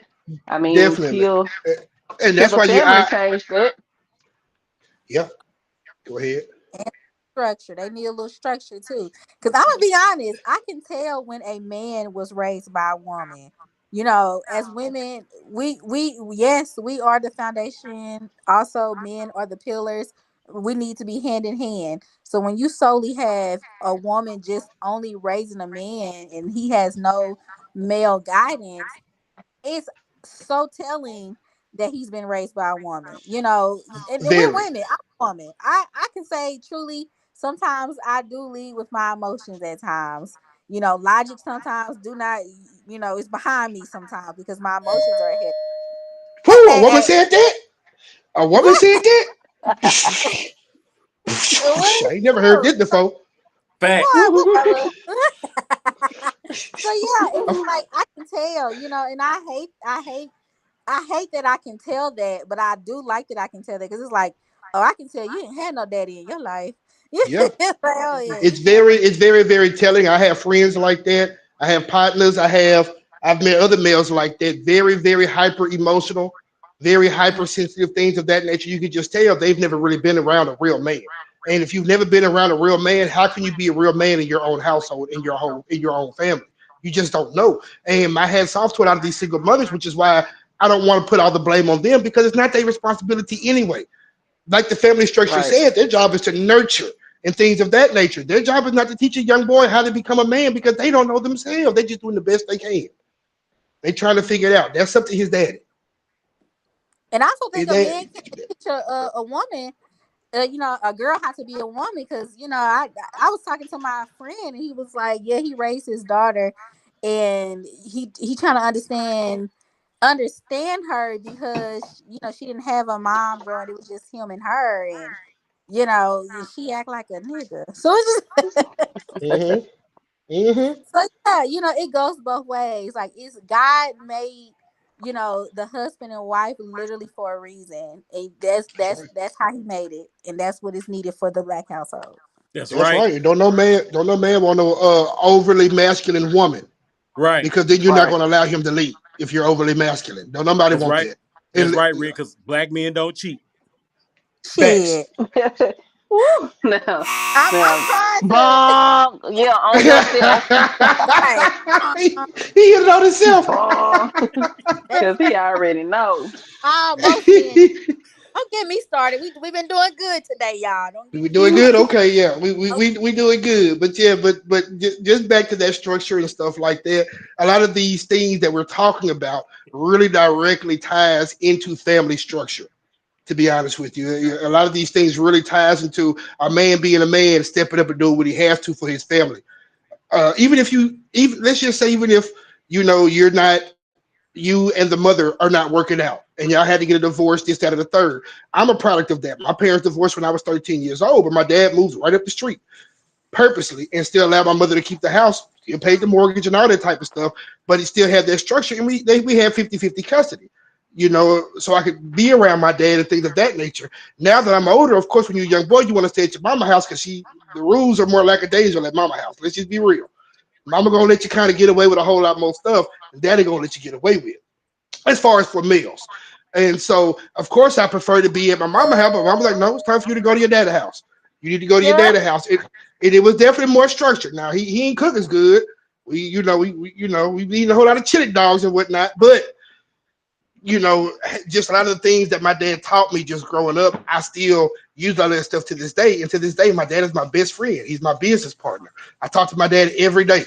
I mean, Definitely. till And till that's the why you. family change that, Yeah. Go ahead. And structure. They need a little structure too. Because I'm gonna be honest, I can tell when a man was raised by a woman. As women, we yes, we are the foundation. Also, men are the pillars. We need to be hand in hand. So when you solely have a woman just only raising a man and he has no male guidance, it's so telling that he's been raised by a woman, and we're Very. women. I'm a woman. I can say truly, sometimes I do lead with my emotions at times. Logic sometimes do not, it's behind me sometimes because my emotions are here. Who? A woman At, said that? A woman what? said that? What I is ain't never heard this true? before. Boy, whatever. So yeah, it's like I can tell, and I hate that I can tell that, but I do like that I can tell that because it's like, oh, I can tell you didn't have no daddy in your life. Yeah. Like, oh yeah, It's you never. very telling. I have friends like that. I have partners. I've met other males like that. Very hyper emotional, very Mm, hypersensitive, things of that nature. You can just tell they've never really been around a real man. And if you've never been around a real man, how can you be a real man in your own household, in your own family? You just don't know. And my hats off to a lot of these single mothers, which is why I don't want to put all the blame on them because it's not their responsibility anyway. Like the family structure right? said, their job is to nurture and things of that nature. Their job is not to teach a young boy how to become a man because they don't know themselves. They're just doing the best they can. They trying to figure it out. That's up to his daddy. And I also His think a man dad. can't teach a woman. A girl has to be a woman because I was talking to my friend and he was like, yeah, he raised his daughter, and he trying to understand her because she didn't have a mom growing. It was just him and her, and she act like a nigga. So it's just Mm-hmm. Mm-hmm. so yeah, it goes both ways. Like it's God made the husband and wife literally for a reason, and that's That's that's right. that's how he made it, and that's what is needed for the black household. That's That's right. right. Don't no man want no overly masculine woman Right. because then you're not Right. going to allow him to lead if you're overly masculine. Don't nobody That's want right. that. That's And right, Rick. Because black men don't cheat. facts. Shit, Woo, now, I'm now, trying to. bong, yeah, on he yourself, Right. hit it on himself. bong, because he already know. Most men. Don't get me started. We've been doing good today, y'all. Don't get We me doing started. good? Okay, yeah, Oh, we doing good. But yeah, but just back to that structure and stuff like that. A lot of these things that we're talking about really directly ties into family structure. To be honest with you, a lot of these things really ties into a man being a man, stepping up and doing what he has to for his family. Even if you, even let's just say, even if you're not, you and the mother are not working out, and y'all had to get a divorce, this, that, or the third. I'm a product of that. My parents divorced when I was 13 years old, but my dad moved right up the street purposely and still allowed my mother to keep the house and paid the mortgage and all that type of stuff, but he still had that structure, and we had 50-50 custody, so I could be around my dad and things of that nature. Now that I'm older, of course, when you're a young boy, you want to stay at your mama house because the rules are more lackadaisical at mama house. Let's just be real. Mama gonna let you kind of get away with a whole lot more stuff, and daddy gonna let you get away with, as far as for meals. And so, of course, I prefer to be at my mama house, but mama's like, no, it's time for you to go to your daddy house. You need to go to your Yeah. daddy house. It was definitely more structured. Now he ain't cook as good. We eating a whole lot of chili dogs and whatnot, but you know, just a lot of the things that my dad taught me just growing up, I still use all that stuff to this day. And to this day, my dad is my best friend. He's my business partner. I talk to my dad every day.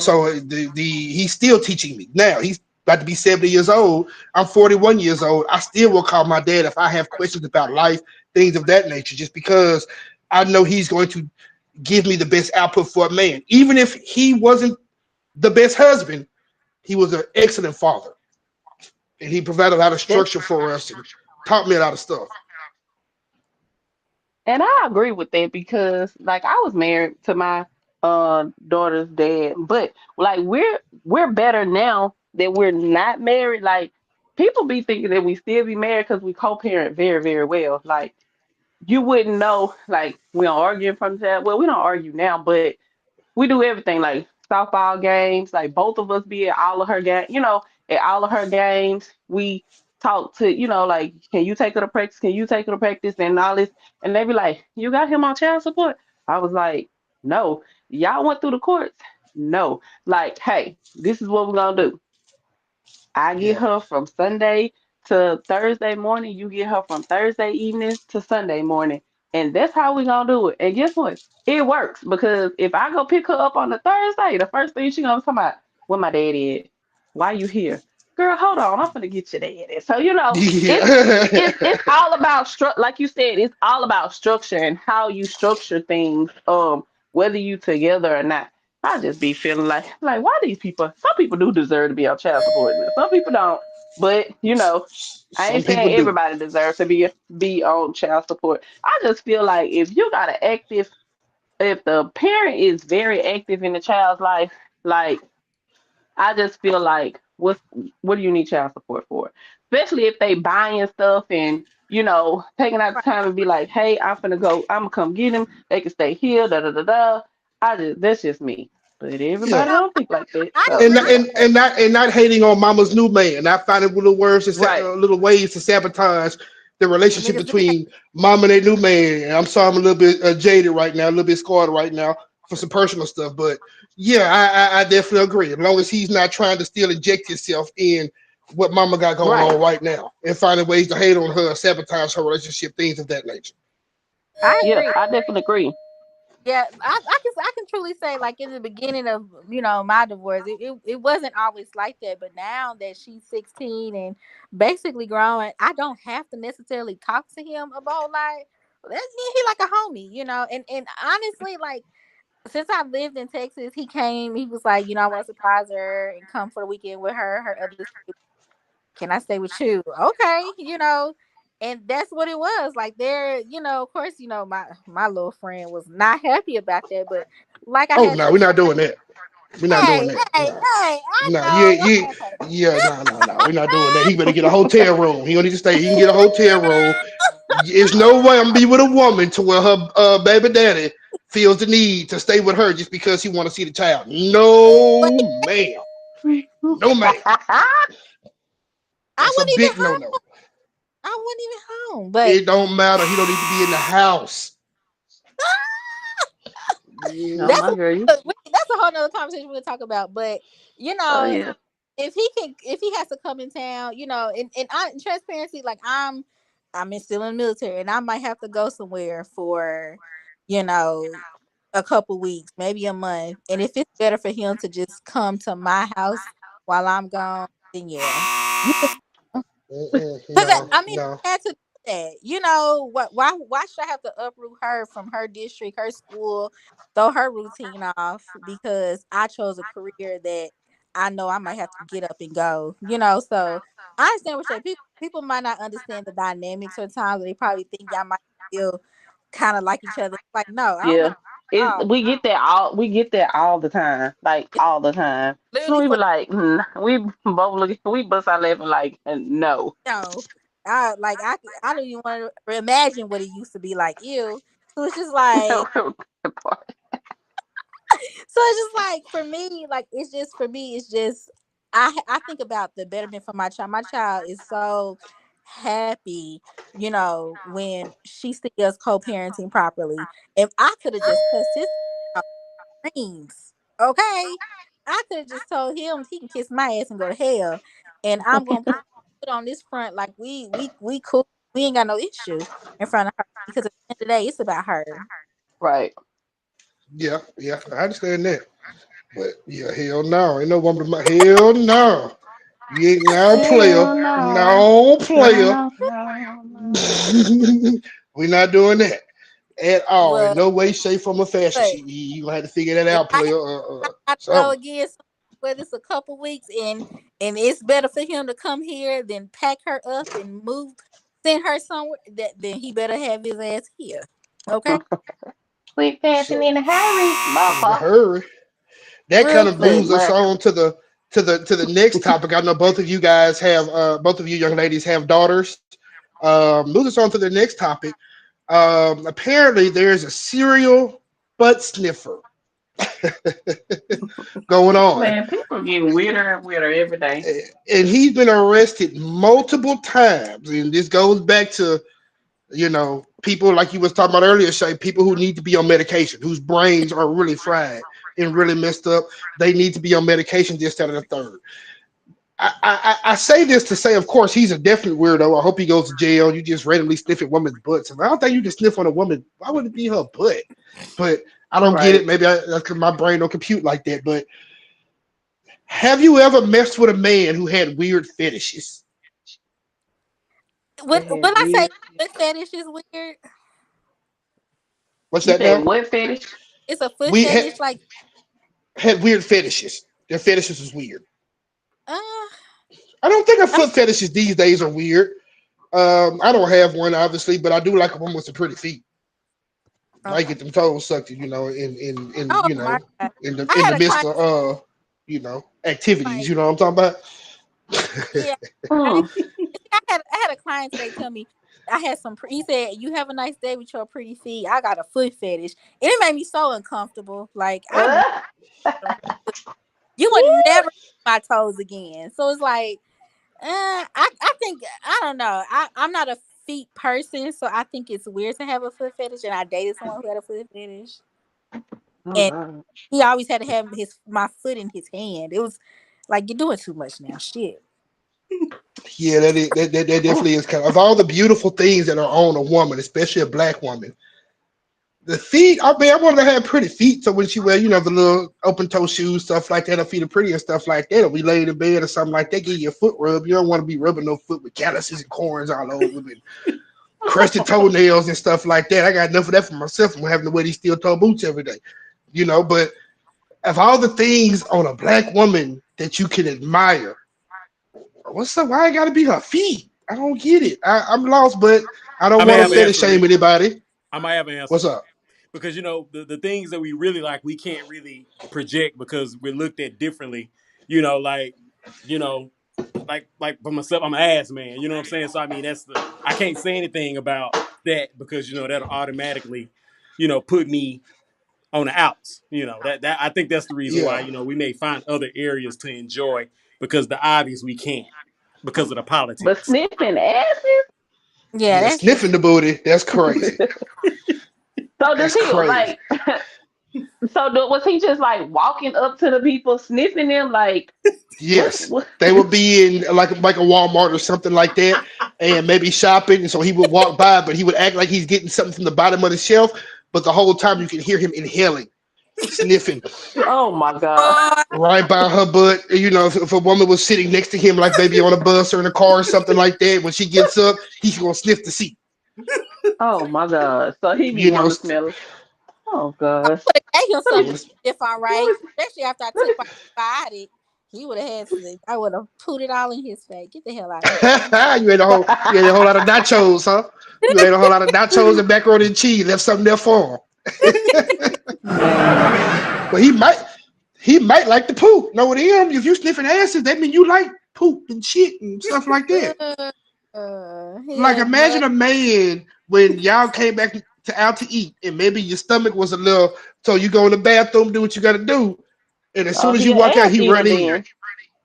So he's still teaching me. Now he's about to be 70 years old. I'm 41 years old. I still will call my dad if I have questions about life, things of that nature, just because I know he's going to give me the best output for a man. Even if he wasn't the best husband, he was an excellent father, and he provided a lot of That's, structure for us and taught me a lot of stuff. and I agree with that because like I was married to my daughter's dad, but like we're better now that we're not married. Like people be thinking that we still be married because we co-parent very, very well. Like you wouldn't know, like we don't argue in front of that. Well, we don't argue now, but we do everything like softball games. Like both of us be at all of her game, at all of her games. We talk to, like, can you take her to practice? Can you take her to practice? And all this, and they be like, you got him on child support? I was like, no. Y'all went through the courts? No. Like, hey, this is what we're gonna do. I get Yeah, her from Sunday to Thursday morning. You get her from Thursday evening to Sunday morning. And that's how we gonna do it. And guess what? It works because if I go pick her up on the Thursday, the first thing she gonna come out, where my dad is. Why you here? Girl, hold on, I'm gonna get your daddy. So it's yeah, all about like you said, it's all about structure and how you structure things, whether you together or not. I just be feeling like why these people? Some people do deserve to be on child support. Now. Some people don't, but I some ain't people saying do. everybody deserves to be on child support. I just feel like if the parent is very active in the child's life, like I just feel like what do you need child support for? Especially if they buying stuff and taking out the Right. time and be like, hey, I'm gonna come get him. They can stay here. Da da da da. That's just me. But Yeah, everybody No, don't think like that. I So and agree with yeah, not hating on Mama's new man, not finding little words to right, little ways to sabotage the the relationship niggas be between Mama and their new man. And I'm sorry, I'm a little bit jaded right now, a little bit scarred right now for some personal stuff, but yeah, I definitely agree. As long as he's not trying to still inject himself in what Mama got going right. on right now and finding ways to hate on her, sabotage her relationship, things of that nature. I Yeah, agree. I definitely agree. Yeah, I can truly say like in the beginning of my divorce, it wasn't always like that. But now that she's 16 and basically growing, I don't have to necessarily talk to him about like he like a homie. And honestly, like since I lived in Texas, he came. He was like, I want to surprise her and come for the weekend with her. Her other can I stay with you? Okay. And that's what it was. Like of course, my little friend was not happy about that, but like I Oh had no, to we're not doing that. We're not doing hey, that. hey, No. hey, I No, know your ass yeah, no. We're not doing that. He better get a hotel room. He don't need to stay. He can get a hotel room. There's no way I'm gonna be with a woman to where her baby daddy feels the need to stay with her just because he want to see the child. but No, ma'am. No, ma'am. I That's a wasn't even big no, home. no. I wasn't even home. But It don't matter. He don't need to be in the house. Oh that's my a girl, you. that's a whole nother conversation we'll talk about. But you Oh know, yeah. if he has to come in town, in transparency, like still in the military, and I might have to go somewhere for, you know, a couple weeks, maybe a month. And if it's better for him to just come to my house while I'm gone, then yeah, you can. Mm-mm, Because no, I mean, no. I had to. that. You know what? Why should I have to uproot her from her district, her school, throw her routine off because I chose a career that I know I might have to get up and go. You know, so I understand what you're saying. People might not understand the dynamics or times. They probably think y'all might feel kind of like each other. Like, no, I don't know. Yeah. It's Oh, we get that all the time. Like it's all the time. And literally we be for like, we both look we bust our laughing like no. no. I don't even want to imagine what it used to be like. Ew. So it's just like so it's just like for me, like it's just for me, it's just I think about the betterment for my child. My child is so happy, you know, when she sees us co-parenting properly. If I could have just cussed his out dreams, okay, I could have just told him he can kiss my ass and go to hell, and I'm gonna put on this front like we cool, we ain't got no issue in front of her because at the end of the day, it's about her. Right. Yeah, yeah, I understand that. But yeah, hell no. Ain't no woman my hell no. You ain't now player. Hell no. No No, player. no, no, no. We're not doing that at all. In Well, no way, shape, form, or fashion. but You gonna have to figure that if out, I player. I go Something. again, whether it's a couple weeks, and it's better for him to come here than pack her up and move, send her somewhere. That then he better have his ass here. Okay, Quick passing So in a hurry, in a motherfucker. hurry. That real kind of quick. Look, moves us but on to the next topic. I know both of you guys have both of you young ladies have daughters. Moves us on to the next topic. Apparently, there's a serial butt sniffer going on, man, people getting weirder and weirder every day. and he's been arrested multiple times. And this goes back to people like you was talking about earlier, Shay, people who need to be on medication, whose brains are really fried and really messed up. They need to be on medication, this, that, and the third. I say this to say, of course, he's a definite weirdo. I hope he goes to jail. You just randomly sniff at women's butts. And I don't think you just sniff on a woman. Why would it be her butt? But I don't get it. Right. Maybe that's because my brain don't compute like that. But have you ever messed with a man who had weird fetishes? When They when have I say weird. foot fetish is weird, What's You that said now? what fetish? it's a foot We fetish. Like, had weird fetishes. Their fetishes was weird. uh, I don't think a I mean, foot fetishes these days are weird. I don't have one, obviously, but I do like a woman with some pretty feet. I okay. get them toes sucked, in Oh my god, in I the had a midst client of activities. like, You know what I'm talking yeah, about? I Mm. I had a client today tell me I had some. He said, "You have a nice day with your pretty feet." I got a foot fetish, and it made me so uncomfortable. Like I'm not around foot. You would never see my toes again. So it's like, I think I don't know. I'm not a feet person, so I think it's weird to have a foot fetish. And I dated someone who had a foot fetish, Oh and God. he always had to have his my foot in his hand. It was like you're doing too much now. Shit. Yeah, that definitely is kind of all the beautiful things that are on a woman, especially a black woman. The feet, I mean, I wanted to have pretty feet. So when she wear, the little open toe shoes, stuff like that, her feet are pretty and stuff like that. Or we lay in bed or something like that, give you a foot rub. You don't want to be rubbing no foot with calluses and corns all over them and crusted toenails and stuff like that. I got enough of that for myself. I'm having to wear these steel toe boots every day, But of all the things on a black woman that you can admire, what's up? Why I got to be her feet? I don't get it. I'm lost, but I don't I may want to have an fetish answer, shame Rick. anybody. I might have an answer What's up? because the things that we really like we can't really project because we're looked at differently. Like you know, like for myself, I'm an ass man. You know what I'm saying? So I mean, I can't say anything about that because that'll automatically, put me on the outs. That I think that's the reason why Yeah. we may find other areas to enjoy because the obvious we can't because of the But politics. sniffing asses? Yeah, Yeah, that's sniffing just the booty. That's crazy. So does That's he crazy. like was he just like walking up to the people sniffing them like Yes. what They would be in like a Walmart or something like that and maybe shopping. And so he would walk by, but he would act like he's getting something from the bottom of the shelf. But the whole time you can hear him inhaling. sniffing Oh my God. Oh, right by her butt. If a woman was sitting next to him, like maybe on a bus or in a car or something like that, when she gets up, he's gonna sniff the seat. Oh my God. So he be You know, wanting to smell it. Oh gosh. would have gave him Let me something yeah. to sniff on, let right? me Especially after I let took me my antibiotic. He would have had to. I would have put it all in his face. Get the hell out of You ate a whole lot of nachos, huh? You ate a whole lot of nachos and macaroni and cheese. Left something there for him. man. But he might like the poop. No, with him, if you sniffing asses, that mean you like poop and shit and stuff like that. here. Like Hell imagine no. a man when y'all came back to out to eat, and maybe your stomach was a little. So you go in the bathroom, do what you got to do, and as Oh, soon as he you an walk out, ass he eater run in, then.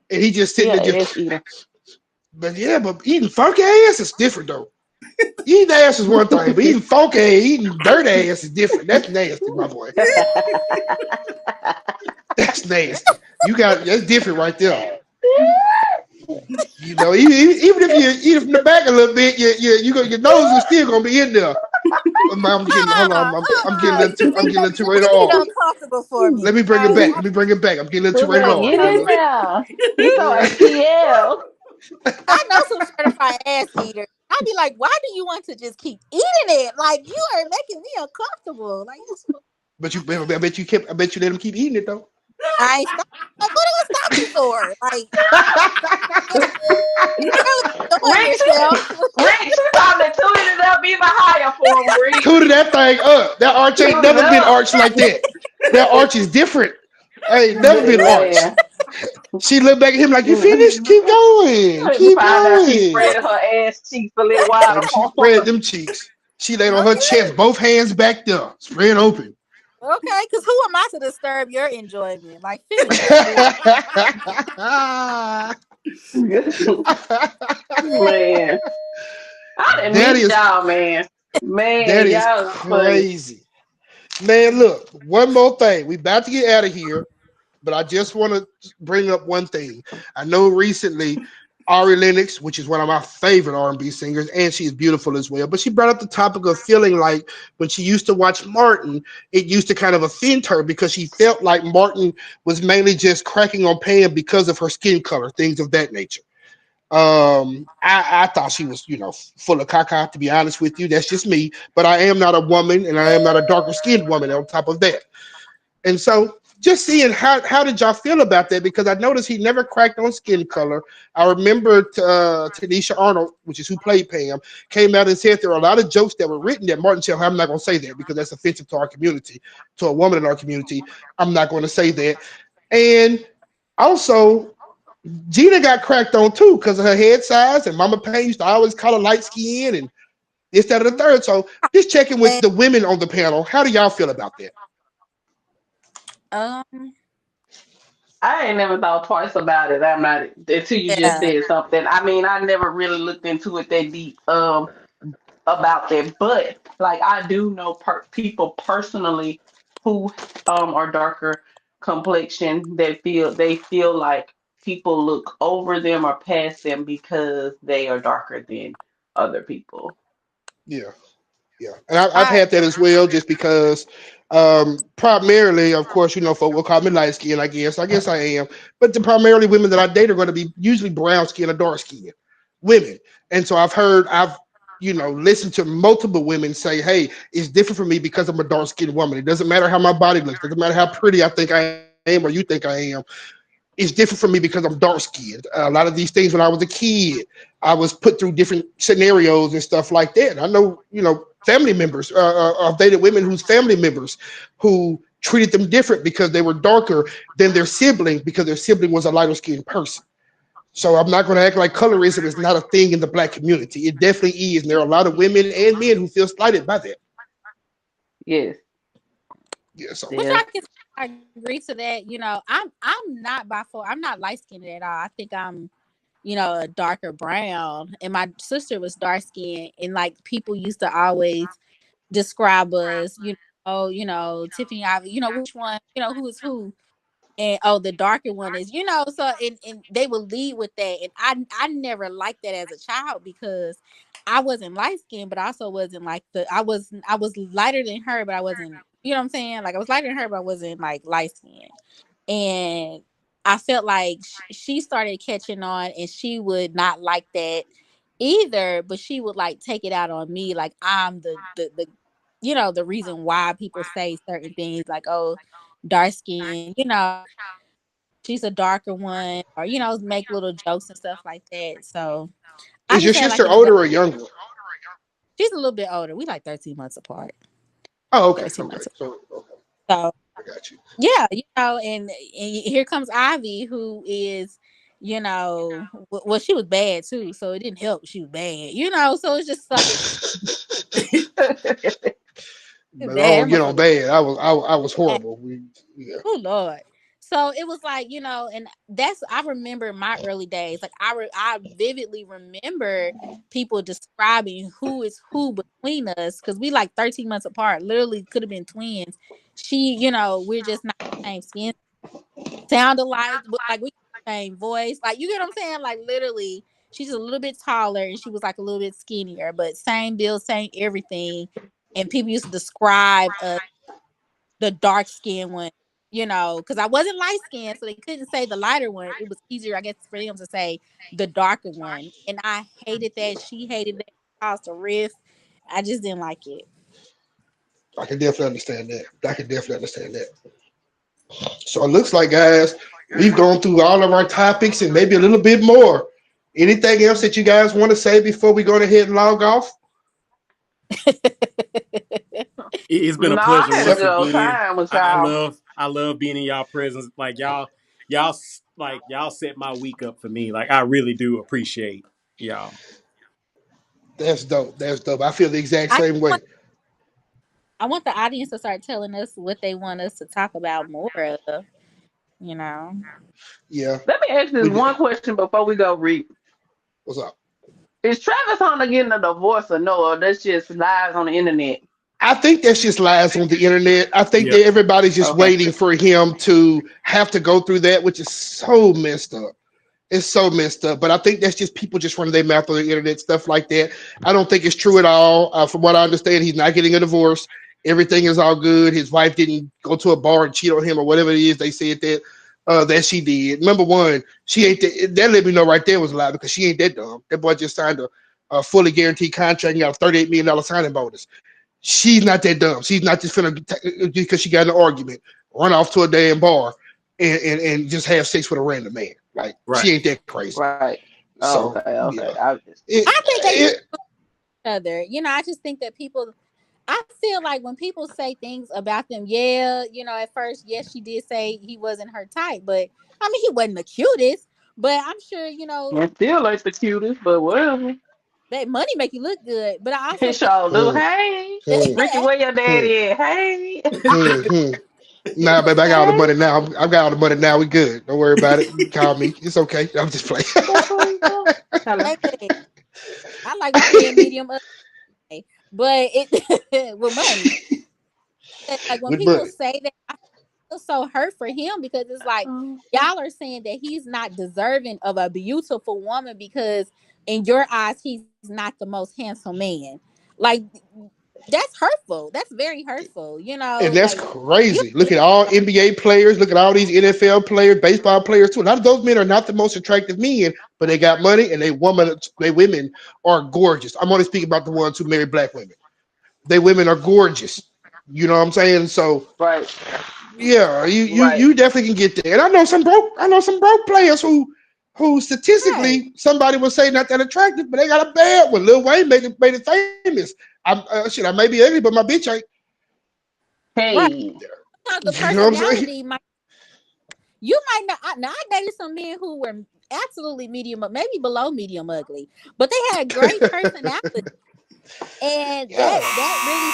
and he just He sitting an there ass just. eater. But yeah, but eating funky ass is different though. Eating ass is one thing, but eating funky, eating dirt ass is different. That's nasty, my boy. That's nasty. That's different right there. Even if you eat it from the back a little bit, your nose is still gonna be in there. I'm getting hold on. I'm getting a little too. I'm getting a little too Just rated make it R. uncomfortable for me. Let me bring it back. Let me bring it back. I'm getting a little too rated Like, R, get in brother. there. He's so ATL. I know some certified ass eaters. I'd be like, why do you want to just keep eating it? Like you are making me uncomfortable. Like But I bet you kept. I bet you let him keep eating it though. I ain't stop. Like what do I stop you for? Like you really enjoying Rich, yourself. Rich, you probably tuned it up even higher for him, Rich. Tooted that thing up. That arch ain't Tuned it never been up. arched like that. That arch is different. Ain't never been arched. Man. She looked back at him like, "You finished? You Keep going. Keep find out she going." spread her ass cheeks a little wider Baby, she for spread him. them cheeks. She laid on her Okay. chest, both hands back there, spread open. Okay, because who am I to disturb your enjoyment? Like, finish. Man. I done That missed is y'all, man. that Man, is y'all is funny. crazy. Man, look, one more thing. We about to get out of here, but I just want to bring up one thing. I know recently Ari Lennox, which is one of my favorite R&B singers, and she's beautiful as well. But she brought up the topic of feeling like when she used to watch Martin, it used to kind of offend her because she felt like Martin was mainly just cracking on Pam because of her skin color, things of that nature. I thought she was, full of caca, to be honest with you. That's just me. But I am not a woman and I am not a darker skinned woman on top of that. And so just seeing how did y'all feel about that? Because I noticed he never cracked on skin color. I remember Tanisha Arnold, which is who played Pam, came out and said there are a lot of jokes that were written that Martin said, I'm not going to say that because that's offensive to our community, to a woman in our community. I'm not going to say that. And also, Gina got cracked on too because of her head size, and Mama Payne used to always call her light skin and this, that, and the third. So just checking with And, the women on the panel. How do y'all feel about that? um, I ain't never thought twice about it. I'm not until you just yeah. said something. I mean, I never really looked into it that deep about that. But like I do know people personally who are darker complexion that feel like people look over them or past them because they are darker than other people. Yeah. Yeah, and I've I had that as well, just because primarily, of course, folk will call me light skin. I guess I am, but the primarily women that I date are going to be usually brown skin or dark skin women, and so I've listened to multiple women say, "Hey, it's different for me because I'm a dark skinned woman. It doesn't matter how my body looks, doesn't matter how pretty I think I am or you think I am. It's different for me because I'm dark skinned. A lot of these things when I was a kid, I was put through different scenarios and stuff like that. And I know, family members, I've dated women whose family members who treated them different because they were darker than their sibling because their sibling was a lighter skinned person. So I'm not going to act like colorism is not a thing in the black community. It definitely is. And there are a lot of women and men who feel slighted by that. Yes, Yeah. So which yes. I agree to that. I'm not by far. I'm not light skinned at all. I think I'm, a darker brown. And my sister was dark skinned, and like people used to always describe us. Tiffany Ivy. Which one. Who is who. And oh, the darker one is. So and they will lead with that, and I never liked that as a child because I wasn't light skinned, but I also wasn't like I was lighter than her, but I wasn't, you know what I'm saying? Like I was lighter than her, but I wasn't like light skinned. And I felt like she started catching on, and she would not like that either, but she would like take it out on me, like I'm the the reason why people say certain things, like, oh, dark skin, she's a darker one, or make little jokes and stuff like that. So I Is your just had like sister an older or younger? she's a little bit older. We like 13 months apart. Oh, okay, 13 okay. months So okay, apart. So I got you. yeah, and here comes Ivy, who is, well, she was bad too, so it didn't help. She was bad, so it's just like But I bad. don't That get on motherfucker bad. I was bad. horrible. Yeah. Oh Lord. So it was like, and I remember my early days. Like I vividly remember people describing who is who between us, because we like 13 months apart. Literally could have been twins. She, we're just not the same skin, sound alike, but like we got the same voice. Like, you get what I'm saying? Like, literally, she's a little bit taller and she was like a little bit skinnier, but same build, same everything. And people used to describe the dark skinned one, because I wasn't light skinned, so they couldn't say the lighter one. It was easier, I guess, for them to say the darker one. And I hated that. She hated that. It caused a rift. I just didn't like it. I can definitely understand that. I can definitely understand that. So it looks like, guys, we've gone through all of our topics and maybe a little bit more. Anything else that you guys want to say before we go ahead and log off? It's been a No, I pleasure had a once Except good old again. time with I y'all. love being in y'all presence. Like y'all set my week up for me. Like I really do appreciate y'all. that's dope. That's dope. I feel the exact I same way. I want the audience to start telling us what they want us to talk about more of, you know. Yeah. Let me ask this We did. one question before we go read. What's up? Is Travis Hunter getting a divorce or no? Or that's just lies on the internet? I think that's just lies on the internet. I think Yep. that everybody's just Okay. waiting for him to have to go through that, which is so messed up. It's so messed up. But I think that's just people just running their mouth on the internet, stuff like that. I don't think it's true at all. From what I understand, he's not getting a divorce. Everything is all good. His wife didn't go to a bar and cheat on him or whatever it is they said that she did. Number one, she ain't that let me know right there was a lie, because she ain't that dumb. That boy just signed a fully guaranteed contract and got a $38 million signing bonus. She's not that dumb. She's not just finna, because she got in an argument, run off to a damn bar and just have sex with a random man. Like, Right. she ain't that crazy. Right. Oh, So okay. Okay. yeah, I just it, I think they it each other. I just think that people, I feel like when people say things about them, yeah, at first, yes, she did say he wasn't her type, but I mean, he wasn't the cutest, but I'm sure, and still like the cutest, but whatever. that money make you look good. But I He also think, sure do. hmm, Hey, hmm, Ricky, where your hmm, daddy at? Hey. hmm, hmm. Nah, baby, I got all the Hey. money now. I've got all the money now. We good. Don't worry about it. You can call me. It's okay. I'm just playing. Hello. baby, I like men medium ugly, but it with money. But, like, when With people money. say that, I feel so hurt for him, because it's like y'all are saying that he's not deserving of a beautiful woman because in your eyes he's not the most handsome man. Like, that's hurtful. That's very hurtful. And that's Like, you crazy. don't Look at all NBA players. Look at all these NFL players, baseball players too. A lot of those men are not the most attractive men, but they got money and they women are gorgeous. I'm only speaking about the ones who marry black women. They women are gorgeous. You know what I'm saying? So Right. yeah, you you Right. you definitely can get there. And I know some broke players who right. statistically somebody would say not that attractive, but they got a bad one. Lil Wayne made it famous. I'm shit. I may be ugly, but my bitch ain't. Right. Hey. Sometimes the You know what I'm saying? personality might you might not. Now, I dated some men who were absolutely medium, maybe below medium ugly, but they had great personality, and Yeah. that really.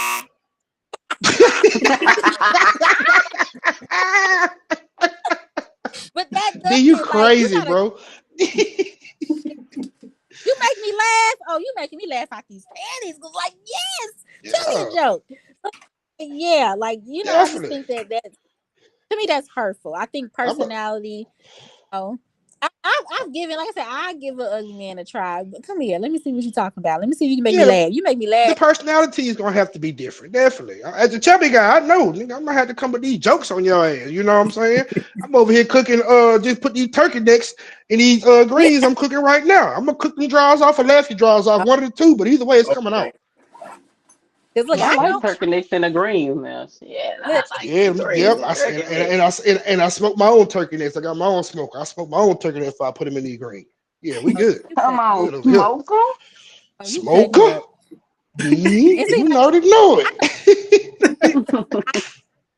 But that D, you doesn't, like, you crazy, gotta. bro. You make me laugh. Oh, you making me laugh out these panties? Cause, like, yes, tell me a Yeah, joke. Yeah, like, I just definitely. think that to me that's hurtful. I think I'm a, personality. You know, I've given, like I said, I give an ugly man a try. But come here, let me see what you're talking about. Let me see if you can make me Yeah, laugh. You make me the laugh. personality is gonna have to be different, definitely. As a chubby guy, I know, nigga, I'm gonna have to come with these jokes on your ass. You know what I'm saying? I'm over here cooking. Just put these turkey necks in these greens I'm cooking right now. I'm gonna cook them draws off or laugh your draws off, one of the two. But either way, it's coming Okay. out. Cause look, I I like don't turkey necks and the greens now. Yeah, I look. like Yeah, the greens yep. and turkey necks. And I smoke my own turkey necks. I got my own smoker. I smoke my own turkey necks before I put them in these greens. Yeah, we Oh, good. you Come cut. on, Good over here. smoker. Oh, you cutting Smoker. up. And see, You like already know I know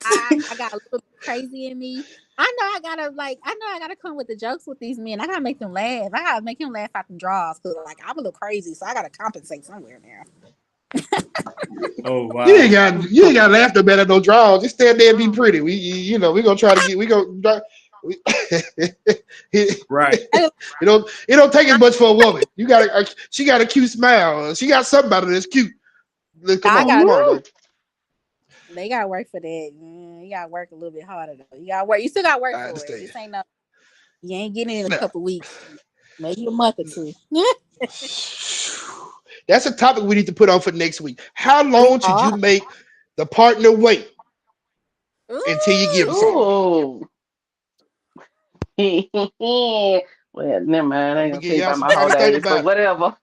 it. I got a little bit crazy in me. I know I gotta come with the jokes with these men. I gotta make them laugh. I gotta make him laugh out them draws. Cause like I'm a little crazy, so I gotta compensate somewhere now. Oh You wow. ain't got to laugh no better no draws. Just stand there and be pretty. You know we gonna try to get we go. We, it, Right. it don't take as much for a woman. You got she got a cute smile. She got something about her that's cute. I Come got on, though. they gotta work for that. You gotta work a little bit harder though. You gotta work. You still gotta work I for it. understand. This ain't no. You ain't getting it in a Now, couple weeks. Maybe a month or two. that's a topic we need to put on for next week. How We long should you are. make the partner wait until you give them Ooh. something? Ooh. Well, never mind. I I'm ain't gonna gonna give tell you y'all about some my time to think holidays, but about it. whatever.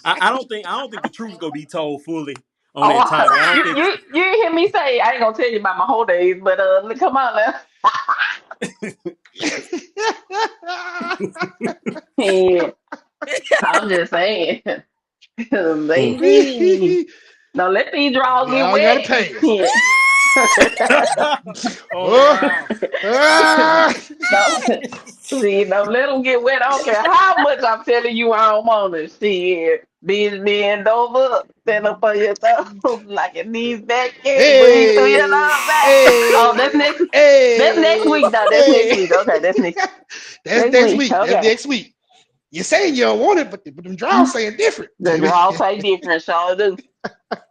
I don't think the truth's gonna be told fully on that Oh, topic. I don't think. you didn't hear me say I ain't gonna tell you about my whole days, but come on now. Yeah, I'm just saying, Mm. baby. Don't let these draws get Y'all gotta wet. pass. Yeah. Oh Oh, wow. ah. Don't, see, don't let them get wet. I don't care how much I'm telling you I don't want it. Shit, bend over, stand up on your toes, like your knees back in, breathe through your Hey, nose back. Oh, hey, that's next hey, week, though. That's next hey. week. Okay, that's That's next next week. week. That's Okay. next week. You're saying you don't want it, but them draws saying different. The draw say different, so do.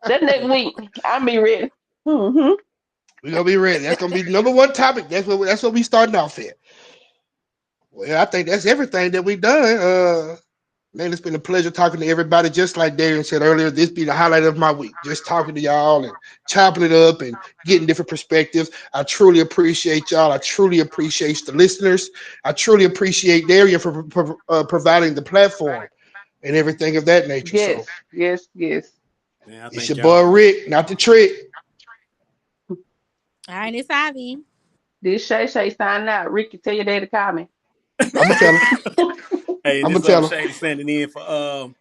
That's next week. I'll be ready. Mm-hmm. We're gonna be ready. That's gonna be the number one topic. That's what we starting off at. Well, I think that's everything that we done. Man, it's been a pleasure talking to everybody. Just like Darian said earlier, this be the highlight of my week. Just talking to y'all and chopping it up and getting different perspectives. I truly appreciate y'all. I truly appreciate the listeners. I truly appreciate Darian for providing the platform and everything of that nature. So Yes, yes, yes. Man, I it's thank your y'all boy for that. Rick, not the trick. All right, it's Ivy. This Shay Shay signing out. Ricky, tell your daddy to call me. I'm gonna tell him. Hey, I'm this gonna tell him. Shady standing in for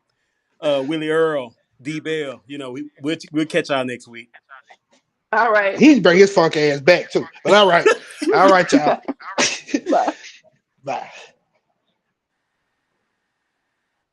Willie Earl, D Bell. You know, we'll catch y'all next week. All right. He need to bring his funk ass back too. But all right, y'all. Bye. Bye.